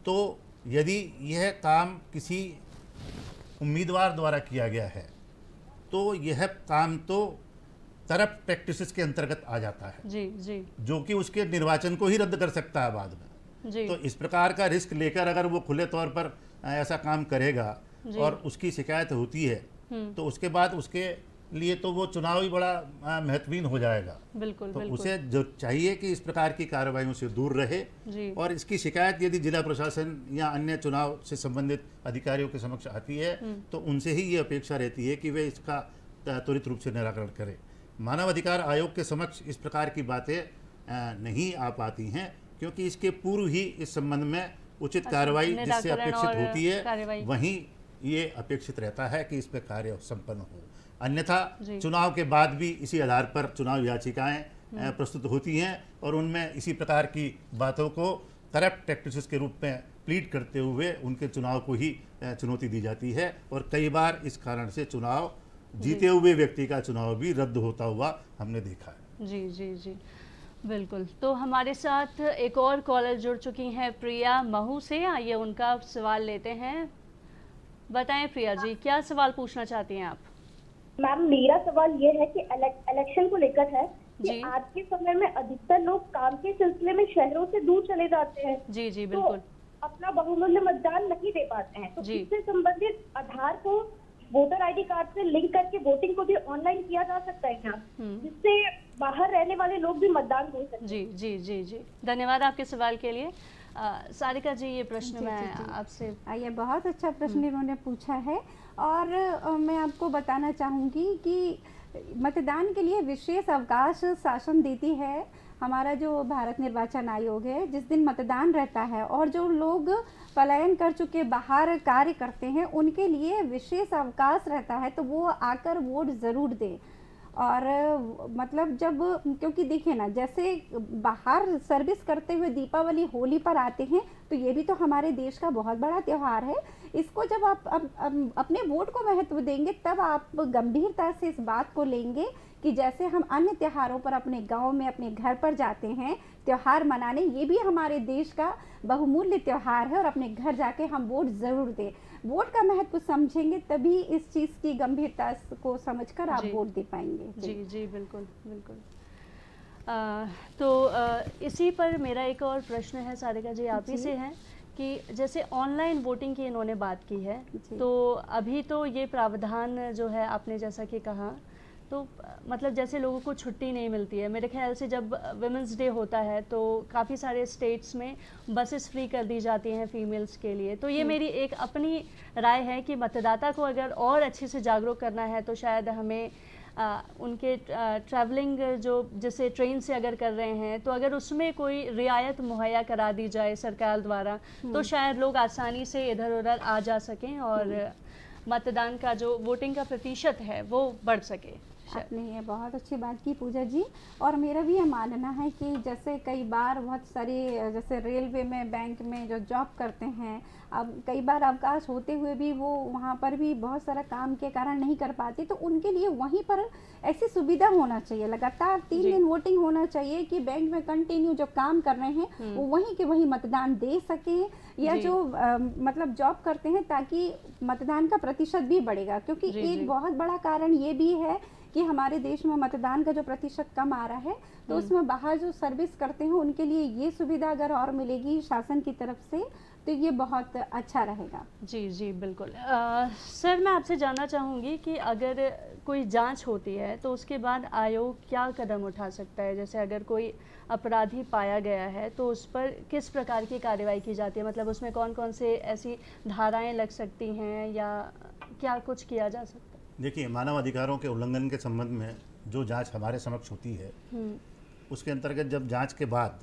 तो यदि यह काम किसी उम्मीदवार द्वारा किया गया है तो यह काम तो करप्ट प्रैक्टिसेस के अंतर्गत आ जाता है, जी जी, जो कि उसके निर्वाचन को ही रद्द कर सकता है बाद में। जी। तो इस प्रकार का रिस्क लेकर अगर वो खुले तौर पर ऐसा काम करेगा और उसकी शिकायत होती है तो उसके बाद उसके लिए तो वो चुनाव ही बड़ा महत्वहीन हो जाएगा। बिल्कुल, तो बिल्कुल। उसे जो चाहिए कि इस प्रकार की कार्रवाइयों से दूर रहे और इसकी शिकायत यदि जिला प्रशासन या अन्य चुनाव से संबंधित अधिकारियों के समक्ष आती है तो उनसे ही ये अपेक्षा रहती है कि वे इसका त्वरित रूप से निराकरण करें। मानव अधिकार आयोग के समक्ष इस प्रकार की बातें नहीं आ पाती हैं क्योंकि इसके पूर्व ही इस संबंध में उचित कार्रवाई जिससे अपेक्षित होती है वहीं ये अपेक्षित रहता है कि इस पर कार्य संपन्न हो। अन्यथा चुनाव के बाद भी इसी आधार पर चुनाव याचिकाएं प्रस्तुत होती हैं और उनमें इसी प्रकार की बातों को करप्ट प्रैक्टिसेस के रूप में प्लीड करते हुए उनके चुनाव को ही चुनौती दी जाती है और कई बार इस कारण से चुनाव जीते हुए व्यक्ति का चुनाव भी रद्द होता हुआ हमने देखा है। जी जी जी, बिल्कुल। तो हमारे साथ एक और कॉलर जुड़ चुकी हैं प्रिया महू से, आइए उनका सवाल लेते हैं। बताएं प्रिया जी, क्या सवाल पूछना चाहती हैं आप? मैम, मेरा सवाल ये है कि इलेक्शन को लेकर है कि आज के समय में अधिकतर लोग काम के सिलसिले में शहरों से दूर चले जाते हैं। जी जी, बिल्कुल। तो अपना बहुमूल्य मतदान नहीं दे पाते हैं, तो इससे संबंधित आधार को वोटर आईडी कार्ड से लिंक करके वोटिंग को भी ऑनलाइन किया जा सकता है क्या, जिससे बाहर रहने वाले लोग भी मतदान हो सकें? जी जी जी जी, धन्यवाद आपके सवाल के लिए। सारिका जी, ये प्रश्न मैं आपसे, ये बहुत अच्छा प्रश्न इन्होंने पूछा है और मैं आपको बताना चाहूँगी कि मतदान के लिए विशेष अवकाश शासन देती है हमारा जो भारत निर्वाचन आयोग है। जिस दिन मतदान रहता है और जो लोग पलायन कर चुके बाहर कार्य करते हैं उनके लिए विशेष अवकाश रहता है, तो वो आकर वोट ज़रूर दें। और मतलब जब, क्योंकि देखिए ना, जैसे बाहर सर्विस करते हुए दीपावली होली पर आते हैं तो ये भी तो हमारे देश का बहुत बड़ा त्यौहार है। इसको जब आप अपने वोट को महत्व देंगे तब आप गंभीरता से इस बात को लेंगे कि जैसे हम अन्य त्योहारों पर अपने गांव में अपने घर पर जाते हैं त्योहार मनाने, ये भी हमारे देश का बहुमूल्य त्योहार है और अपने घर जाके हम वोट ज़रूर दें। वोट का महत्व समझेंगे तभी इस चीज़ की गंभीरता को समझकर आप वोट दे पाएंगे। जी जी, बिल्कुल बिल्कुल। इसी पर मेरा एक और प्रश्न है सारिका जी, आप ही से है कि जैसे ऑनलाइन वोटिंग की इन्होंने बात की है, तो अभी तो ये प्रावधान जो है आपने जैसा कि कहा, तो मतलब जैसे लोगों को छुट्टी नहीं मिलती है, मेरे ख्याल से जब वुमेंस डे होता है तो काफ़ी सारे स्टेट्स में बसेस फ्री कर दी जाती हैं फीमेल्स के लिए। तो ये मेरी एक अपनी राय है कि मतदाता को अगर और अच्छे से जागरूक करना है तो शायद हमें उनके ट्रैवलिंग जो जैसे ट्रेन से अगर कर रहे हैं तो अगर उसमें कोई रियायत मुहैया करा दी जाए सरकार द्वारा तो शायद लोग आसानी से इधर उधर आ जा सकें और मतदान का जो वोटिंग का प्रतिशत है वो बढ़ सके। आपने ये बहुत अच्छी बात की पूजा जी। और मेरा भी ये मानना है कि जैसे कई बार बहुत सारी जैसे रेलवे में, बैंक में जो जॉब करते हैं, अब कई बार अवकाश होते हुए भी वो वहाँ पर भी बहुत सारा काम के कारण नहीं कर पाते, तो उनके लिए वहीं पर ऐसी सुविधा होना चाहिए, लगातार 3 दिन वोटिंग होना चाहिए कि बैंक में कंटिन्यू जो काम कर रहे हैं वो वहीं के वहीं मतदान दे सकें, या जो मतलब जॉब करते हैं, ताकि मतदान का प्रतिशत भी बढ़ेगा। क्योंकि एक बहुत बड़ा कारण ये भी है कि हमारे देश में मतदान का जो प्रतिशत कम आ रहा है, तो उसमें बाहर जो सर्विस करते हैं उनके लिए ये सुविधा अगर और मिलेगी शासन की तरफ से तो ये बहुत अच्छा रहेगा। जी जी बिल्कुल। सर मैं आपसे जानना चाहूँगी कि अगर कोई जांच होती है तो उसके बाद आयोग क्या कदम उठा सकता है? जैसे अगर कोई अपराधी पाया गया है तो उस पर किस प्रकार की कार्रवाई की जाती है? मतलब उसमें कौन कौन से ऐसी धाराएं लग सकती हैं या क्या कुछ किया जा सकता है? देखिए, मानव अधिकारों के उल्लंघन के संबंध में जो जांच हमारे समक्ष होती है, उसके अंतर्गत जब जांच के बाद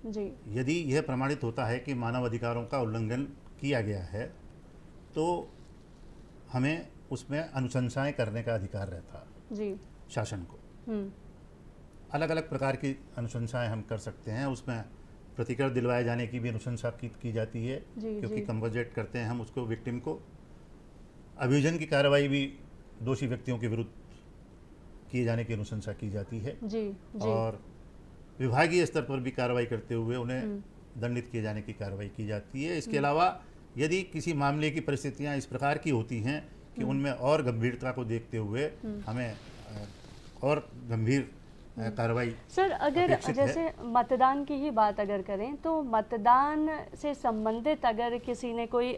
जी यदि यह प्रमाणित होता है कि मानव अधिकारों का उल्लंघन किया गया है, तो हमें उसमें अनुशंसाएं करने का अधिकार रहता जी शासन को। अलग अलग प्रकार की अनुशंसाएं हम कर सकते हैं। उसमें प्रतिकर दिलवाए जाने की भी अनुशंसा की जाती है, क्योंकि कंपनसेट करते हैं हम उसको, विक्टिम को। अभियोजन की कार्रवाई भी दोषी व्यक्तियों के विरुद्ध किए जाने की अनुशंसा की जाती है जी और विभागीय स्तर पर भी कार्रवाई करते हुए उन्हें दंडित किए जाने की कार्रवाई की जाती है। इसके अलावा यदि किसी मामले की परिस्थितियां इस प्रकार की होती हैं कि उनमें और गंभीरता को देखते हुए हमें और गंभीर कार्रवाई सर अगर जैसे मतदान की ही बात अगर करें तो मतदान से संबंधित अगर किसी ने कोई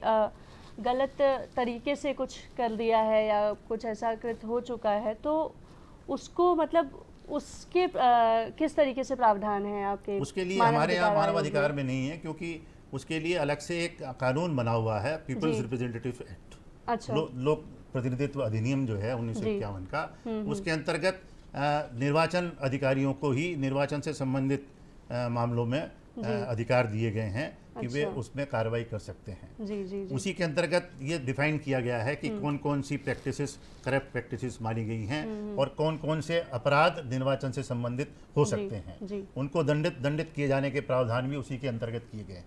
गलत तरीके से कुछ कर दिया है या कुछ ऐसा कृत हो चुका है तो उसको मतलब उसके किस तरीके से प्रावधान है आपके? उसके लिए हमारे यहाँ मानव अधिकार में नहीं है, क्योंकि उसके लिए अलग से एक कानून बना हुआ है, पीपल्स रिप्रेजेंटेटिव एक्ट। अच्छा। लोक प्रतिनिधित्व अधिनियम जो है 1951 का, उसके अंतर्गत निर्वाचन अधिकारियों को ही निर्वाचन से संबंधित मामलों में अधिकार दिए गए हैं कि वे उसमें कार्रवाई कर सकते हैं। जी जी जी। उसी के अंतर्गत ये डिफाइन किया गया है कि कौन कौन सी प्रैक्टिसेस करप्ट प्रैक्टिसेस मानी गई हैं और कौन कौन से अपराध निर्वाचन से संबंधित हो सकते हैं। उनको दंडित किए जाने के प्रावधान भी उसी के अंतर्गत किए गए हैं।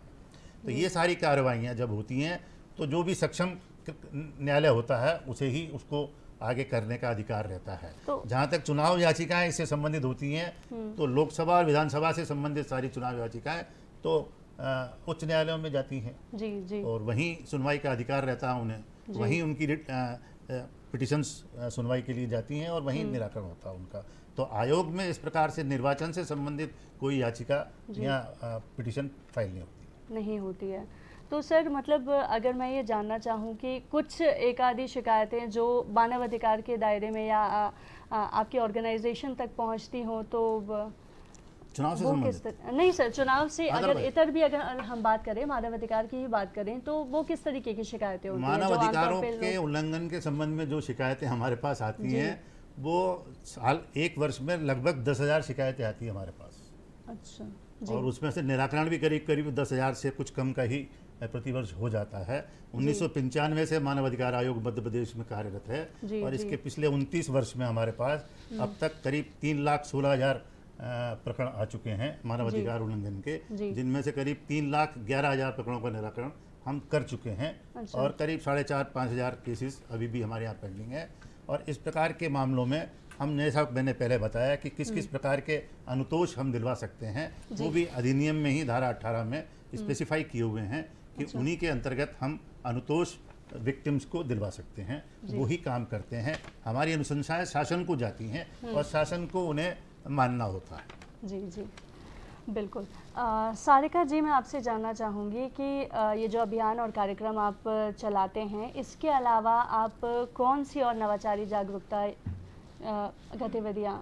तो ये सारी कार्रवाइयाँ जब होती हैं तो जो भी सक्षम न्यायालय होता है उसे ही उसको आगे करने का अधिकार रहता है। तो जहाँ तक चुनाव याचिकाएं इससे संबंधित होती हैं तो लोकसभा और विधानसभा से संबंधित सारी चुनाव याचिकाएं तो उच्च न्यायालयों में जाती हैं जी जी और वहीं सुनवाई का अधिकार रहता है उन्हें, वहीं उनकी पिटिशंस सुनवाई के लिए जाती हैं और वहीं निराकरण होता है उनका। तो आयोग में इस प्रकार से निर्वाचन से संबंधित कोई याचिका या पिटिशन फाइल नहीं होती है। तो सर मतलब अगर मैं ये जानना चाहूँ कि कुछ एक आधी शिकायतें जो मानव अधिकार के दायरे में या आपकी ऑर्गेनाइजेशन तक पहुँचती हों तो चुनाव से संबंधित नहीं सर, चुनाव से अगर इतर भी अगर हम बात करें, मानव अधिकार की ही बात करें तो वो किस तरीके की शिकायतें होती हैं? मानव अधिकारों के उल्लंघन के संबंध में जो शिकायतें हमारे पास आती हैं वो साल एक वर्ष में लगभग 10,000 शिकायतें आती है हमारे पास। अच्छा। और उसमें से निराकरण भी करीब 10,000 से कुछ कम का ही प्रतिवर्ष हो जाता है। 1995 से मानव अधिकार आयोग मध्य प्रदेश में कार्यरत है और इसके पिछले 29 वर्ष में हमारे पास अब तक करीब 3,16,000 प्रकरण आ चुके हैं मानव अधिकार उल्लंघन के, जिनमें से करीब 3,11,000 प्रकरणों का निराकरण हम कर चुके हैं। अच्छा। और करीब 4,500-5,000 केसेस अभी भी हमारे यहाँ पेंडिंग है। और इस प्रकार के मामलों में हम जैसा मैंने पहले बताया कि किस किस प्रकार के अनुतोष हम दिलवा सकते हैं, वो भी अधिनियम में ही धारा 18 में स्पेसिफाई किए हुए हैं कि अच्छा। उन्हीं के अंतर्गत हम अनुतोष विक्टिम्स को दिलवा सकते हैं। वही काम करते हैं। हमारी अनुशंसाएं शासन को जाती हैं और शासन को उन्हें मानना होता है। जी जी बिल्कुल। सारिका जी, मैं आपसे जानना चाहूँगी कि ये जो अभियान और कार्यक्रम आप चलाते हैं, इसके अलावा आप कौन सी और नवाचारी जागरूकता गतिविधियाँ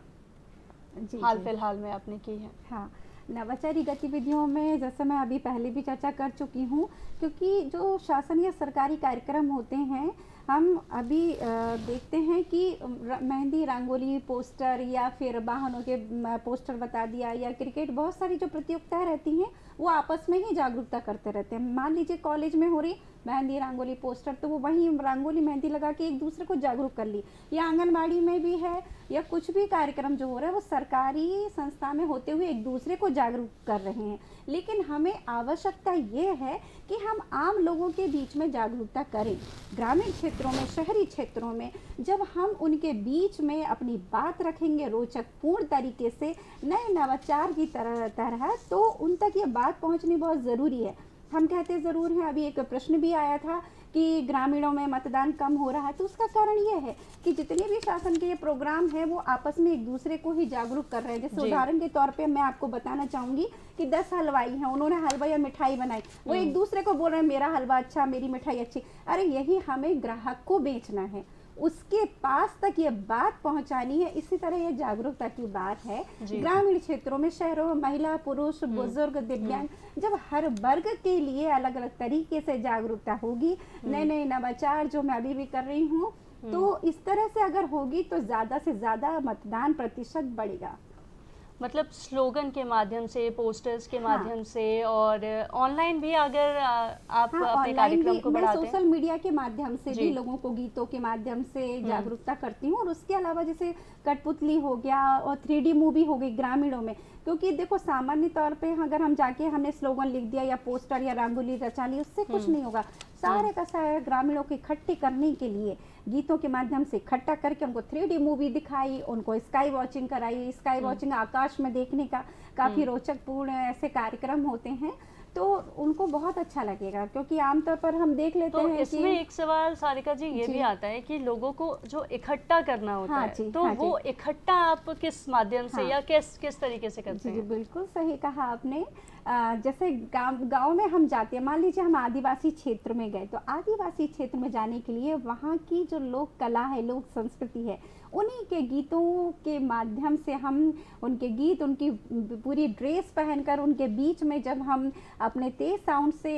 हाल फिलहाल में आपने की हैं? हाँ, नवाचारी गतिविधियों में जैसे मैं अभी पहले भी चर्चा कर चुकी हूँ, क्योंकि जो शासनीय सरकारी कार्यक्रम होते हैं, हम अभी देखते हैं कि मेहंदी, रंगोली, पोस्टर या फिर वाहनों के पोस्टर बता दिया, या क्रिकेट, बहुत सारी जो प्रतियोगिताएं रहती हैं वो आपस में ही जागरूकता करते रहते हैं। मान लीजिए कॉलेज में हो रही मेहंदी, रंगोली, पोस्टर, तो वो वहीं रंगोली, मेहंदी लगा के एक दूसरे को जागरूक कर ली, या आंगनबाड़ी में भी है, या कुछ भी कार्यक्रम जो हो रहा है वो सरकारी संस्था में होते हुए एक दूसरे को जागरूक कर रहे हैं। लेकिन हमें आवश्यकता ये है कि हम आम लोगों के बीच में जागरूकता करें। ग्रामीण क्षेत्रों में, शहरी क्षेत्रों में जब हम उनके बीच में अपनी बात रखेंगे रोचक पूर्ण तरीके से, नए नवाचार की तरह, तो उन तक ये बात पहुंचनी बहुत ज़रूरी है। हम कहते ज़रूर हैं, अभी एक प्रश्न भी आया था कि ग्रामीणों में मतदान कम हो रहा है, तो उसका कारण ये है कि जितने भी शासन के ये प्रोग्राम है वो आपस में एक दूसरे को ही जागरूक कर रहे हैं। जैसे उदाहरण के तौर पे मैं आपको बताना चाहूंगी कि 10 हलवाई हैं, उन्होंने हलवा या मिठाई बनाई, वो एक दूसरे को बोल रहे हैं मेरा हलवा अच्छा, मेरी मिठाई अच्छी। अरे यही हमें ग्राहक को बेचना है, उसके पास तक ये बात पहुंचानी है। इसी तरह ये जागरूकता की बात है ग्रामीण क्षेत्रों में, शहरों में, महिला, पुरुष, बुजुर्ग, दिव्यांग, जब हर वर्ग के लिए अलग अलग तरीके से जागरूकता होगी, नए नए नवाचार जो मैं अभी भी कर रही हूँ, तो इस तरह से अगर होगी तो ज़्यादा से ज़्यादा मतदान प्रतिशत बढ़ेगा। मतलब स्लोगन के माध्यम से, पोस्टर्स के माध्यम से, और ऑनलाइन भी अगर आप अपने कार्यक्रम को बढ़ाते हैं, सोशल मीडिया के माध्यम से भी लोगों को गीतों के माध्यम से जागरूकता करती हूँ। और उसके अलावा जैसे कठपुतली हो गया और 3D मूवी हो गई ग्रामीणों में, क्योंकि देखो सामान्य तौर पे अगर हम जाके हमने स्लोगन लिख दिया या पोस्टर या रंगोली रचा ली, उससे कुछ नहीं होगा। सारे का सारे ग्रामीणों को इकट्ठे करने के लिए गीतों के माध्यम से इकट्ठा करके उनको 3D मूवी दिखाई, उनको स्काई वॉचिंग कराई। स्काई वॉचिंग आकाश में देखने का काफ़ी रोचक पूर्ण ऐसे कार्यक्रम होते हैं, तो उनको बहुत अच्छा लगेगा। क्योंकि आमतौर पर हम देख लेते हैं इसमें एक सवाल सारिका जी ये भी आता है कि लोगों को जो इकट्ठा करना होता है, तो वो इकट्ठा आप किस माध्यम से या किस तरीके से करते हैं? जी बिल्कुल सही कहा आपने। जैसे गांव में हम जाते हैं, मान लीजिए हम आदिवासी क्षेत्र में गए, तो आदिवासी क्षेत्र में जाने के लिए वहाँ की जो लोक कला है, लोक संस्कृति है, उन्हीं के गीतों के माध्यम से हम उनके गीत, उनकी पूरी ड्रेस पहनकर उनके बीच में जब हम अपने तेज साउंड से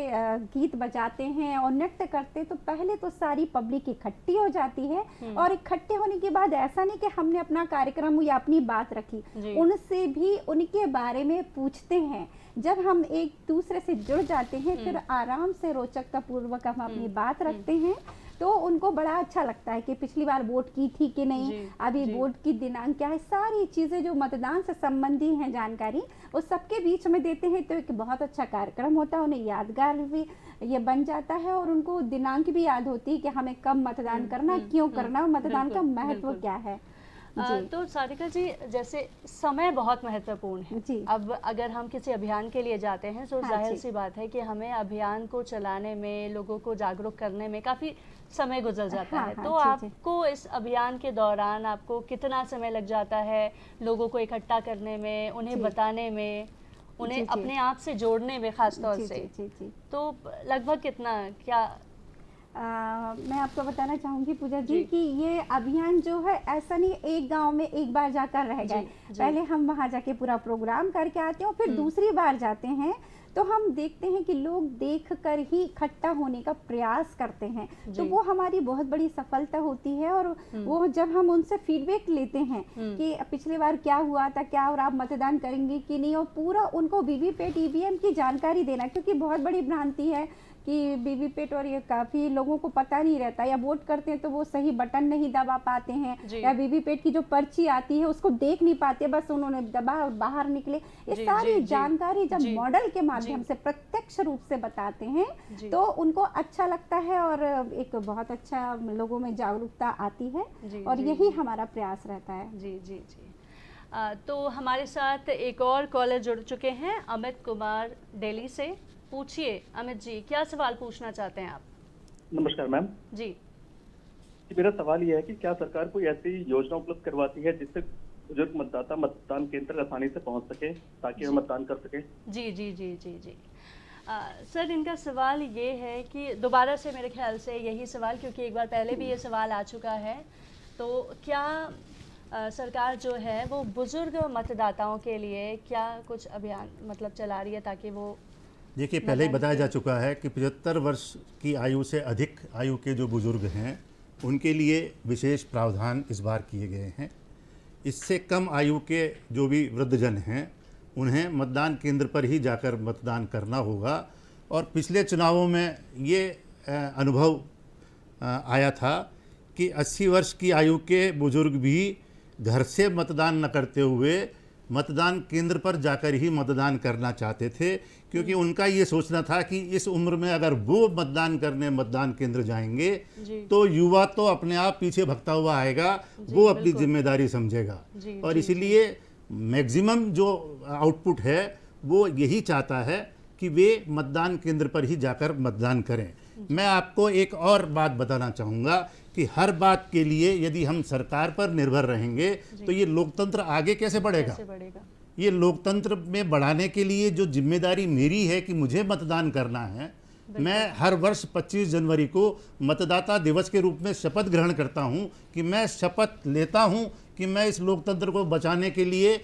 गीत बजाते हैं और नृत्य करते हैं, तो पहले तो सारी पब्लिक इकट्ठी हो जाती है। और इकट्ठे होने के बाद ऐसा नहीं कि हमने अपना कार्यक्रम या अपनी बात रखी, उनसे भी उनके बारे में पूछते हैं। जब हम एक दूसरे से जुड़ जाते हैं, फिर आराम से रोचकता पूर्वक हम अपनी बात रखते हैं, तो उनको बड़ा अच्छा लगता है कि पिछली बार वोट की थी कि नहीं, अभी वोट की दिनांक क्या है, सारी चीज़ें जो मतदान से संबंधी हैं जानकारी, वो सबके बीच में देते हैं। तो एक बहुत अच्छा कार्यक्रम होता है, उन्हें यादगार भी ये बन जाता है और उनको दिनांक भी याद होती है कि हमें कब मतदान करना, क्यों करना, मतदान का महत्व क्या है। तो सारिका जी, जैसे समय बहुत महत्वपूर्ण है जी। अब अगर हम किसी अभियान के लिए जाते हैं तो जाहिर सी बात है कि हमें अभियान को चलाने में, लोगों को जागरूक करने में काफ़ी समय गुजर जाता है। तो आपको इस अभियान के दौरान आपको कितना समय लग जाता है लोगों को इकट्ठा करने में, उन्हें बताने में, उन्हें अपने आप से जोड़ने में खास तौर से? तो लगभग कितना, क्या मैं आपको बताना चाहूँगी पूजा जी कि ये अभियान जो है ऐसा नहीं एक गांव में एक बार जाकर रह गए। पहले हम वहाँ जाके पूरा प्रोग्राम करके आते हैं और फिर दूसरी बार जाते हैं तो हम देखते हैं कि लोग देखकर ही इकट्ठा होने का प्रयास करते हैं, तो वो हमारी बहुत बड़ी सफलता होती है। और वो जब हम उनसे फीडबैक लेते हैं कि पिछली बार क्या हुआ था, क्या और आप मतदान करेंगे कि नहीं, और पूरा उनको वीवीपैट ईवीएम की जानकारी देना, क्योंकि बहुत बड़ी भ्रांति है कि वीवीपैट, और ये काफ़ी लोगों को पता नहीं रहता, या वोट करते हैं तो वो सही बटन नहीं दबा पाते हैं, या वीवीपैट की जो पर्ची आती है उसको देख नहीं पाते, बस उन्होंने दबा और बाहर निकले। ये सारी जानकारी जब मॉडल के माध्यम से प्रत्यक्ष रूप से बताते हैं तो उनको अच्छा लगता है और एक बहुत अच्छा लोगों में जागरूकता आती है, और यही हमारा प्रयास रहता है। जी जी जी। तो हमारे साथ एक और कॉलर जुड़ चुके हैं, अमित कुमार दिल्ली से। पूछिए अमित जी, क्या सवाल पूछना चाहते हैं आप? नमस्कार मैम जी। मेरा सवाल यह है कि क्या सरकार कोई ऐसी योजना उपलब्ध करवाती है जिससे बुजुर्ग मतदाता मतदान केंद्र आसानी से पहुंच सके ताकि वो मतदान कर सके? जी जी जी जी जी। सर, इनका सवाल ये है कि दोबारा से मेरे ख्याल से यही सवाल, क्योंकि एक बार पहले भी ये सवाल आ चुका है, तो क्या सरकार जो है वो बुजुर्ग मतदाताओं के लिए क्या कुछ अभियान मतलब चला रही है ताकि वो देखिए, पहले ही बताया जा चुका है कि 75 वर्ष की आयु से अधिक आयु के जो बुजुर्ग हैं उनके लिए विशेष प्रावधान इस बार किए गए हैं। इससे कम आयु के जो भी वृद्धजन हैं उन्हें मतदान केंद्र पर ही जाकर मतदान करना होगा। और पिछले चुनावों में ये अनुभव आया था कि 80 वर्ष की आयु के बुजुर्ग भी घर से मतदान न करते हुए मतदान केंद्र पर जाकर ही मतदान करना चाहते थे, क्योंकि उनका ये सोचना था कि इस उम्र में अगर वो मतदान करने मतदान केंद्र जाएंगे तो युवा तो अपने आप पीछे भगता हुआ आएगा, वो अपनी जिम्मेदारी समझेगा। और इसीलिए मैक्सिमम जो आउटपुट है वो यही चाहता है कि वे मतदान केंद्र पर ही जाकर मतदान करें। मैं आपको एक और बात बताना चाहूँगा कि हर बात के लिए यदि हम सरकार पर निर्भर रहेंगे तो ये लोकतंत्र आगे कैसे बढ़ेगा? ये लोकतंत्र में बढ़ाने के लिए जो जिम्मेदारी मेरी है कि मुझे मतदान करना है, मैं हर वर्ष 25 जनवरी को मतदाता दिवस के रूप में शपथ ग्रहण करता हूं कि मैं शपथ लेता हूं कि मैं इस लोकतंत्र को बचाने के लिए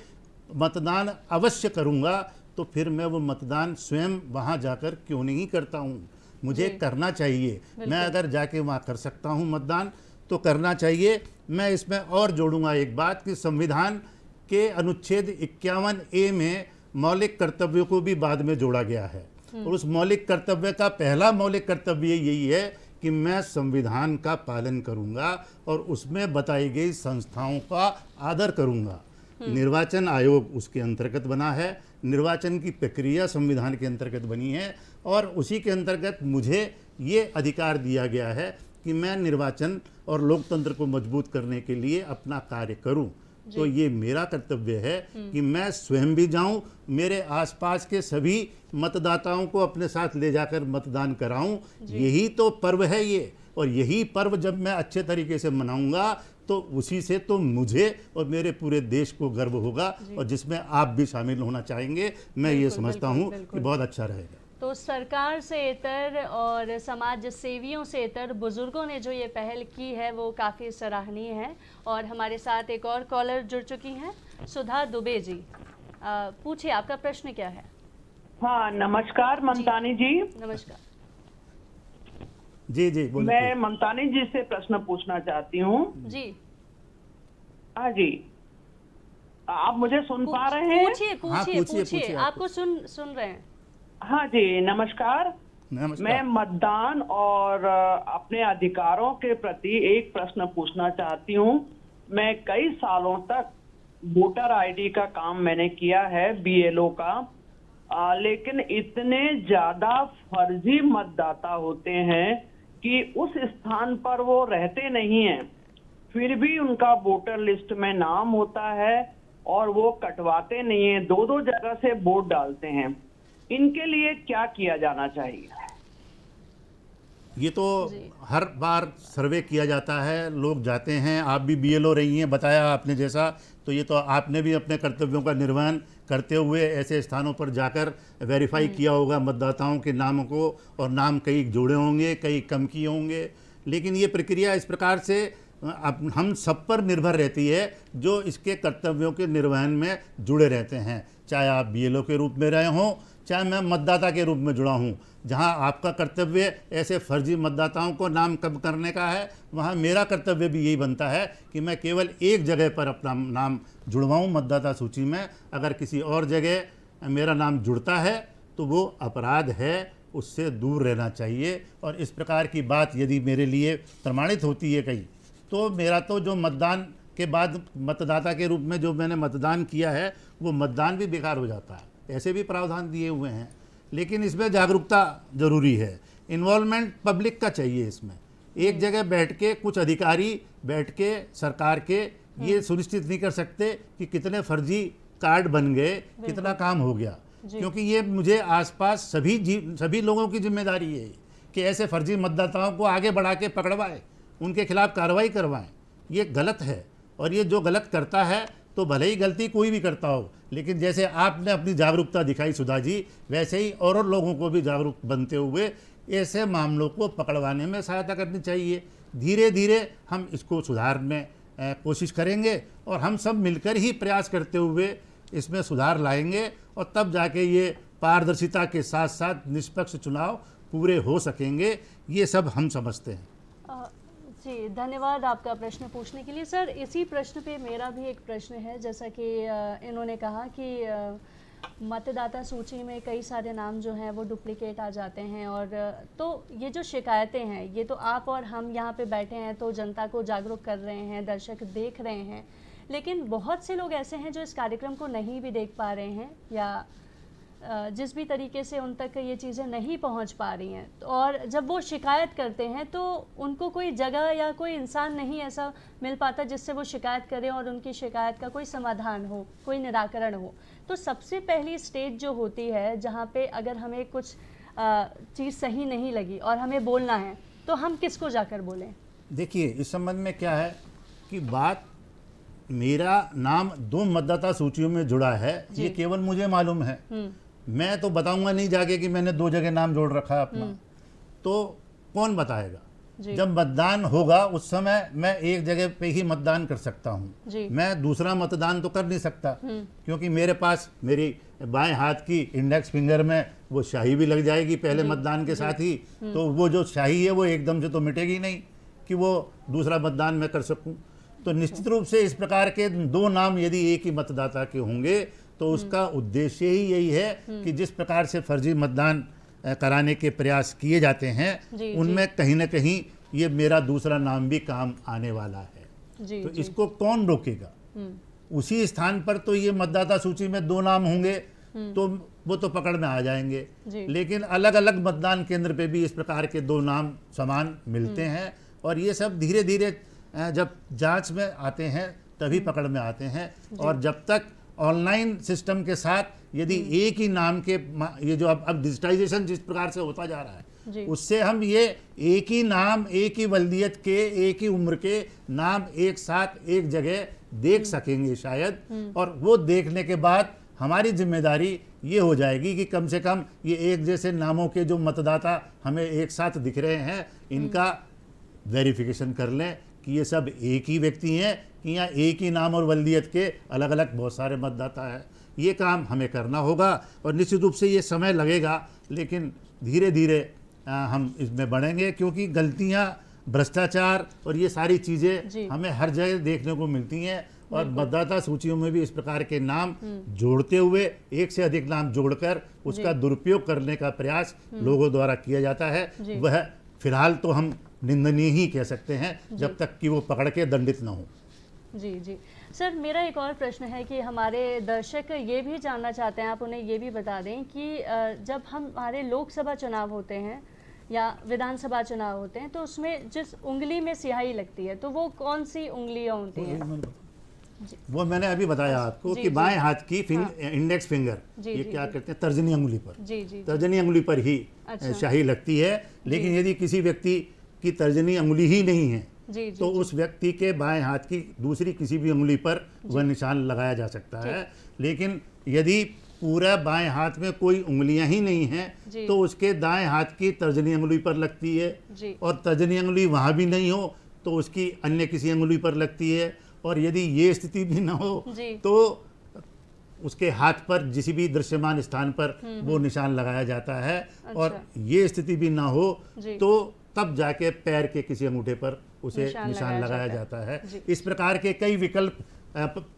मतदान अवश्य करूंगा। तो फिर मैं वो मतदान स्वयं वहां जाकर क्यों नहीं करता हूं? मुझे करना चाहिए। मैं अगर जाके वहाँ कर सकता हूँ मतदान तो करना चाहिए। मैं इसमें और जोड़ूंगा एक बात कि संविधान के अनुच्छेद 51A में मौलिक कर्तव्यों को भी बाद में जोड़ा गया है और उस मौलिक कर्तव्य का पहला मौलिक कर्तव्य यही है कि मैं संविधान का पालन करूंगा और उसमें बताई गई संस्थाओं का आदर करूंगा। निर्वाचन आयोग उसके अंतर्गत बना है, निर्वाचन की प्रक्रिया संविधान के अंतर्गत बनी है और उसी के अंतर्गत मुझे ये अधिकार दिया गया है कि मैं निर्वाचन और लोकतंत्र को मजबूत करने के लिए अपना कार्य करूं। तो ये मेरा कर्तव्य है कि मैं स्वयं भी जाऊं, मेरे आसपास के सभी मतदाताओं को अपने साथ ले जाकर मतदान कराऊं। यही तो पर्व है ये, और यही पर्व जब मैं अच्छे तरीके से मनाऊंगा तो उसी से तो मुझे और मेरे पूरे देश को गर्व होगा और जिसमें आप भी शामिल होना चाहेंगे। मैं ये समझता हूँ कि बहुत अच्छा रहेगा। तो सरकार से इतर और समाज सेवियों से इतर बुजुर्गों ने जो ये पहल की है वो काफ़ी सराहनीय है। और हमारे साथ एक और कॉलर जुड़ चुकी हैं, सुधा दुबे जी। पूछिए, आपका प्रश्न क्या है? हाँ, नमस्कार ममतानी जी। नमस्कार जी जी बोलिए। मैं ममतानी जी से प्रश्न पूछना चाहती हूँ। जी हाँ जी, आप मुझे सुन पा रहे हैं? पूछिए पूछिए पूछिए, आपको सुन रहे हैं। हाँ जी, नमस्कार। मैं मतदान और अपने अधिकारों के प्रति एक प्रश्न पूछना चाहती हूँ। मैं कई सालों तक वोटर आईडी का काम मैंने किया है, BLO का, लेकिन इतने ज्यादा फर्जी मतदाता होते हैं कि उस स्थान पर वो रहते नहीं हैं, फिर भी उनका वोटर लिस्ट में नाम होता है और वो कटवाते नहीं हैं, 2-2 जगह से वोट डालते हैं। इनके लिए क्या किया जाना चाहिए? ये तो हर बार सर्वे किया जाता है, लोग जाते हैं। आप भी BLO रही हैं, बताया आपने जैसा, तो ये तो आपने भी अपने कर्तव्यों का निर्वहन करते हुए ऐसे स्थानों पर जाकर वेरीफाई किया होगा मतदाताओं के नामों को, और नाम कई जोड़े होंगे, कई कम किए होंगे। लेकिन ये प्रक्रिया इस प्रकार से हम सब पर निर्भर रहती है जो इसके कर्तव्यों के निर्वहन में जुड़े रहते हैं, चाहे आप BLO के रूप में रहे हों, चाहे मैं मतदाता के रूप में जुड़ा हूं। जहां आपका कर्तव्य ऐसे फर्जी मतदाताओं को नाम कम करने का है, वहां मेरा कर्तव्य भी यही बनता है कि मैं केवल एक जगह पर अपना नाम जुड़वाऊं मतदाता सूची में। अगर किसी और जगह मेरा नाम जुड़ता है तो वो अपराध है, उससे दूर रहना चाहिए। और इस प्रकार की बात यदि मेरे लिए प्रमाणित होती है कहीं, तो मेरा तो जो मतदान के बाद मतदाता के रूप में जो मैंने मतदान किया है वो मतदान भी बेकार हो जाता है। ऐसे भी प्रावधान दिए हुए हैं, लेकिन इसमें जागरूकता जरूरी है, इन्वॉल्वमेंट पब्लिक का चाहिए। इसमें एक जगह बैठ के कुछ अधिकारी बैठ के सरकार के ये सुनिश्चित नहीं कर सकते कि कितने फर्जी कार्ड बन गए, कितना काम हो गया, क्योंकि ये मुझे आसपास सभी लोगों की जिम्मेदारी है कि ऐसे फर्जी मतदाताओं को आगे बढ़ा के पकड़वाएं, उनके खिलाफ कार्रवाई करवाएं। ये गलत है, और ये जो गलत करता है तो भले ही गलती कोई भी करता हो, लेकिन जैसे आपने अपनी जागरूकता दिखाई सुधा जी, वैसे ही और लोगों को भी जागरूक बनते हुए ऐसे मामलों को पकड़वाने में सहायता करनी चाहिए। धीरे धीरे हम इसको सुधार में कोशिश करेंगे और हम सब मिलकर ही प्रयास करते हुए इसमें सुधार लाएंगे और तब जाके ये पारदर्शिता के साथ साथ निष्पक्ष चुनाव पूरे हो सकेंगे, ये सब हम समझते हैं। जी धन्यवाद आपका प्रश्न पूछने के लिए। सर इसी प्रश्न पे मेरा भी एक प्रश्न है, जैसा कि इन्होंने कहा कि मतदाता सूची में कई सारे नाम जो हैं वो डुप्लीकेट आ जाते हैं, और तो ये जो शिकायतें हैं ये तो आप और हम यहाँ पे बैठे हैं तो जनता को जागरूक कर रहे हैं, दर्शक देख रहे हैं, लेकिन बहुत से लोग ऐसे हैं जो इस कार्यक्रम को नहीं भी देख पा रहे हैं या जिस भी तरीके से उन तक ये चीज़ें नहीं पहुंच पा रही हैं, और जब वो शिकायत करते हैं तो उनको कोई जगह या कोई इंसान नहीं ऐसा मिल पाता जिससे वो शिकायत करें और उनकी शिकायत का कोई समाधान हो, कोई निराकरण हो। तो सबसे पहली स्टेज जो होती है जहाँ पे अगर हमें कुछ चीज़ सही नहीं लगी और हमें बोलना है तो हम किसको जाकर बोलें? देखिए इस संबंध में क्या है कि बात, मेरा नाम 2 मतदाता सूचियों में जुड़ा है ये केवल मुझे मालूम है, मैं तो बताऊंगा नहीं जाके कि मैंने 2 जगह नाम जोड़ रखा है अपना, तो कौन बताएगा? जब मतदान होगा उस समय मैं एक जगह पे ही मतदान कर सकता हूँ, मैं दूसरा मतदान तो कर नहीं सकता, क्योंकि मेरे पास मेरी बाएं हाथ की इंडेक्स फिंगर में वो स्याही भी लग जाएगी पहले मतदान के साथ ही, तो वो जो स्याही है वो एकदम से तो मिटेगी नहीं कि वो दूसरा मतदान मैं कर सकूँ। तो निश्चित रूप से इस प्रकार के 2 नाम यदि एक ही मतदाता के होंगे तो उसका उद्देश्य ही यही है कि जिस प्रकार से फर्जी मतदान कराने के प्रयास किए जाते हैं उनमें कहीं ना कहीं ये मेरा दूसरा नाम भी काम आने वाला है। तो इसको कौन रोकेगा? उसी स्थान पर तो ये मतदाता सूची में 2 नाम होंगे तो वो तो पकड़ में आ जाएंगे, लेकिन अलग अलग मतदान केंद्र पे भी इस प्रकार के 2 नाम समान मिलते हैं, और ये सब धीरे धीरे जब जांच में आते हैं तभी पकड़ में आते हैं। और जब तक ऑनलाइन सिस्टम के साथ यदि एक ही नाम के, ये जो अब डिजिटाइजेशन जिस प्रकार से होता जा रहा है उससे हम ये एक ही नाम, एक ही वल्दियत के, एक ही उम्र के नाम एक साथ एक जगह देख सकेंगे शायद, और वो देखने के बाद हमारी जिम्मेदारी ये हो जाएगी कि कम से कम ये एक जैसे नामों के जो मतदाता हमें एक साथ दिख रहे हैं इनका वेरिफिकेशन कर लें कि ये सब एक ही व्यक्ति हैं कि यहाँ एक ही नाम और वल्दियत के अलग अलग बहुत सारे मतदाता हैं। ये काम हमें करना होगा और निश्चित रूप से ये समय लगेगा, लेकिन धीरे धीरे हम इसमें बढ़ेंगे, क्योंकि गलतियाँ, भ्रष्टाचार और ये सारी चीज़ें हमें हर जगह देखने को मिलती हैं, और मतदाता सूचियों में भी इस प्रकार के नाम जोड़ते हुए एक से अधिक नाम जोड़कर उसका दुरुपयोग करने का प्रयास लोगों द्वारा किया जाता है। वह फिलहाल तो हम निंदनीय ही कह सकते हैं जब तक कि वो पकड़ के दंडित न हो। जी जी सर, मेरा एक और प्रश्न है कि हमारे दर्शक ये भी जानना चाहते हैं, आप उन्हें ये भी बता दें कि जब हमारे लोकसभा चुनाव होते हैं या विधानसभा चुनाव होते हैं तो उसमें जिस उंगली में स्याही लगती है तो वो कौन सी उंगलियां होती हैं? वो मैंने अभी बताया आपको कि बाएं हाथ की इंडेक्स फिंगर, ये क्या करते हैं, तर्जनी अंगुली पर, तर्जनी अंगुली पर ही स्याही लगती है। लेकिन यदि किसी व्यक्ति की तर्जनी अंगुली ही नहीं है तो उस व्यक्ति के बाएं हाथ की दूसरी किसी भी अंगुली पर वह निशान लगाया जा सकता है। लेकिन यदि पूरा बाएं हाथ में कोई उंगलियां ही नहीं हैं तो उसके दाएं हाथ की तर्जनी अंगुली पर लगती है, और तर्जनी अंगुली वहाँ भी नहीं हो तो उसकी अन्य किसी अंगुली पर लगती है, और यदि ये स्थिति भी ना हो तो उसके हाथ पर किसी भी दृश्यमान स्थान पर वो निशान लगाया जाता है। और ये स्थिति भी ना हो तो तब जाके पैर के किसी अंगूठे पर उसे निशान लगाया जाता है। इस प्रकार के कई विकल्प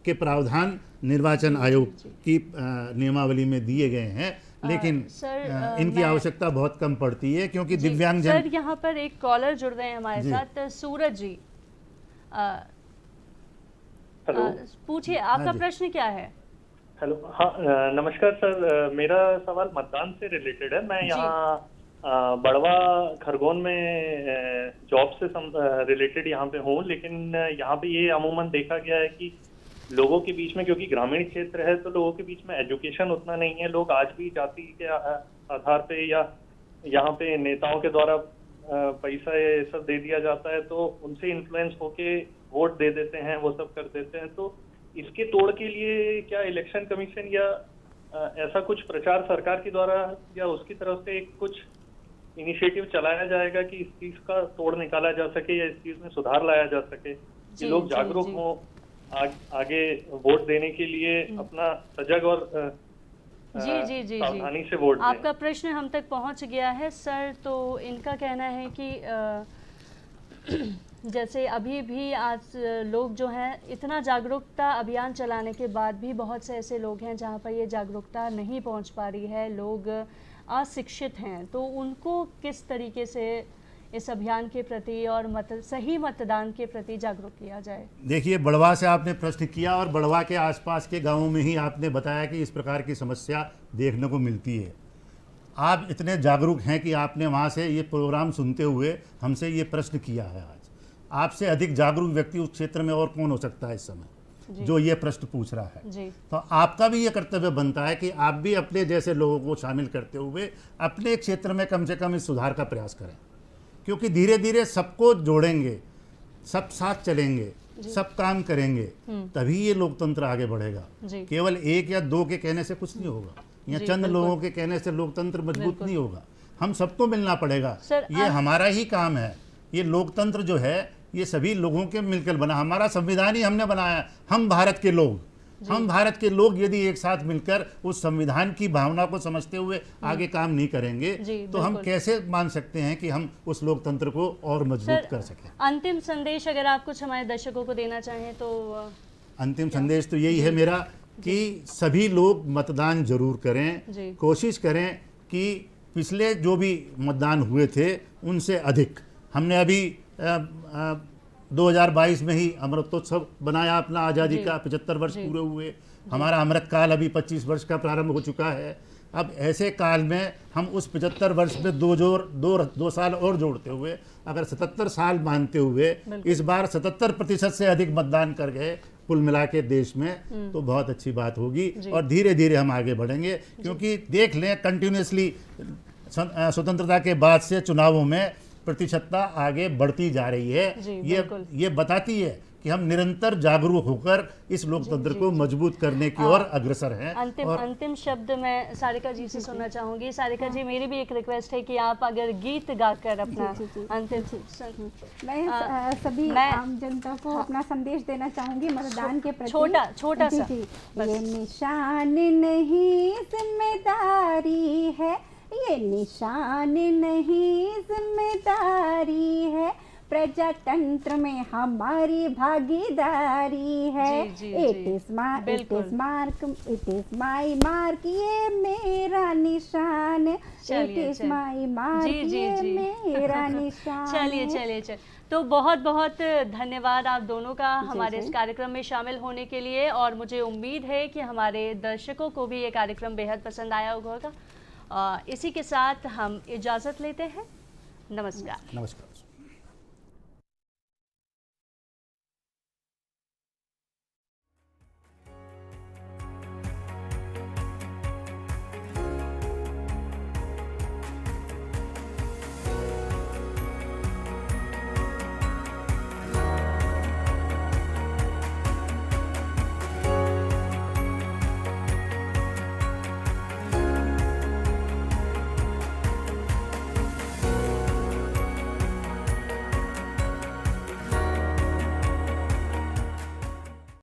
के प्रावधान निर्वाचन आयोग की नियमावली में दिए गए हैं, लेकिन इनकी आवश्यकता बहुत कम पड़ती है क्योंकि दिव्यांगजन। सर यहाँ पर एक कॉलर जुड़ रहे हैं हमारे साथ, सूरज जी, पूछिए आपका प्रश्न क्या है? हेलो, हाँ नमस्कार सर, मेरा सवाल मतदान से रिलेटेड है। मैं यहाँ बड़वा खरगोन में जॉब से रिलेटेड यहाँ पे हूँ, लेकिन यहाँ पे ये अमूमन देखा गया है कि लोगों के बीच में, क्योंकि ग्रामीण क्षेत्र है तो लोगों के बीच में एजुकेशन उतना नहीं है, लोग आज भी जाति के आधार पे या यहाँ पे नेताओं के द्वारा पैसा ये सब दे दिया जाता है तो उनसे इन्फ्लुएंस होके वोट दे देते हैं, वो सब कर देते हैं। तो इसके तोड़ के लिए क्या इलेक्शन कमीशन या ऐसा कुछ प्रचार सरकार के द्वारा या उसकी तरफ से एक कुछ इनिशिएटिव चलाया जाएगा कि इस चीज का तोड़ निकाला जा सके या इस चीज में सुधार लाया जा सके? कि लोग जागरूक हों, आगे वोट देने के लिए अपना सजग और सावधानी से वोट दें। आपका प्रश्न हम तक पहुंच गया है सर। तो इनका कहना है कि जैसे अभी भी आज लोग जो हैं इतना जागरूकता अभियान चलाने के बाद भी बहुत से ऐसे लोग हैं जहां पर ये जागरूकता नहीं पहुंच पा रही है, लोग अशिक्षित हैं, तो उनको किस तरीके से इस अभियान के प्रति और सही मतदान के प्रति जागरूक किया जाए? देखिए, बड़वा से आपने प्रश्न किया और बड़वा के आसपास के गांवों में ही आपने बताया कि इस प्रकार की समस्या देखने को मिलती है। आप इतने जागरूक हैं कि आपने वहां से ये प्रोग्राम सुनते हुए हमसे ये प्रश्न किया है। आज आपसे अधिक जागरूक व्यक्ति उस क्षेत्र में और कौन हो सकता है इस समय जो ये प्रश्न पूछ रहा है जी। तो आपका भी ये कर्तव्य बनता है कि आप भी अपने जैसे लोगों को शामिल करते हुए अपने क्षेत्र में कम से कम इस सुधार का प्रयास करें, क्योंकि धीरे धीरे सबको जोड़ेंगे, सब साथ चलेंगे, सब काम करेंगे, तभी ये लोकतंत्र आगे बढ़ेगा। केवल एक या दो के कहने से कुछ नहीं होगा, या चंद लोगों के कहने से लोकतंत्र मजबूत नहीं होगा। हम सबको मिलना पड़ेगा। ये हमारा ही काम है। ये लोकतंत्र जो है ये सभी लोगों के मिलकर बना, हमारा संविधान ही हमने बनाया। हम भारत के लोग यदि एक साथ मिलकर उस संविधान की भावना को समझते हुए आगे काम नहीं करेंगे तो हम कैसे मान सकते हैं कि हम उस लोकतंत्र को और मजबूत कर सकें। अंतिम संदेश अगर आप कुछ हमारे दर्शकों को देना चाहें तो? अंतिम संदेश तो यही है मेरा कि सभी लोग मतदान जरूर करें, कोशिश करें कि पिछले जो भी मतदान हुए थे उनसे अधिक। हमने अभी 2022 में ही अमृतोत्सव बनाया अपना, आज़ादी का 75 वर्ष पूरे हुए। हमारा अमृत काल अभी 25 वर्ष का प्रारंभ हो चुका है। अब ऐसे काल में हम उस 75 वर्ष में दो साल और जोड़ते हुए अगर 77 साल मानते हुए इस बार 77% से अधिक मतदान कर गए कुल मिला के देश में, तो बहुत अच्छी बात होगी और धीरे धीरे हम आगे बढ़ेंगे। क्योंकि देख लें, कंटिन्यूसली स्वतंत्रता के बाद से चुनावों में प्रतिशतता आगे बढ़ती जा रही है। ये बताती है कि हम निरंतर जागरूक होकर इस लोकतंत्र को मजबूत करने की ओर अग्रसर हैं। अंतिम शब्द मैं सारिका जी से सुनना चाहूंगी। सारिका जी, मेरी भी एक रिक्वेस्ट है कि आप अगर गीत गाकर अपना अंतिम मैं सभी आम जनता को अपना संदेश देना चाहूंगी मतदान के प्रति। छोटा सा। ये निशान नहीं जिम्मेदारी है, ये निशान नहीं जिम्मेदारी है, प्रजातंत्र में हमारी भागीदारी है। इट इज माई मार्क, ये मेरा निशान, इट इज माई मार्क, ये मेरा निशान। चलिए तो बहुत बहुत धन्यवाद आप दोनों का हमारे इस कार्यक्रम में शामिल होने के लिए, और मुझे उम्मीद है कि हमारे दर्शकों को भी ये कार्यक्रम बेहद पसंद आया होगा। इसी के साथ हम इजाज़त लेते हैं। नमस्कार।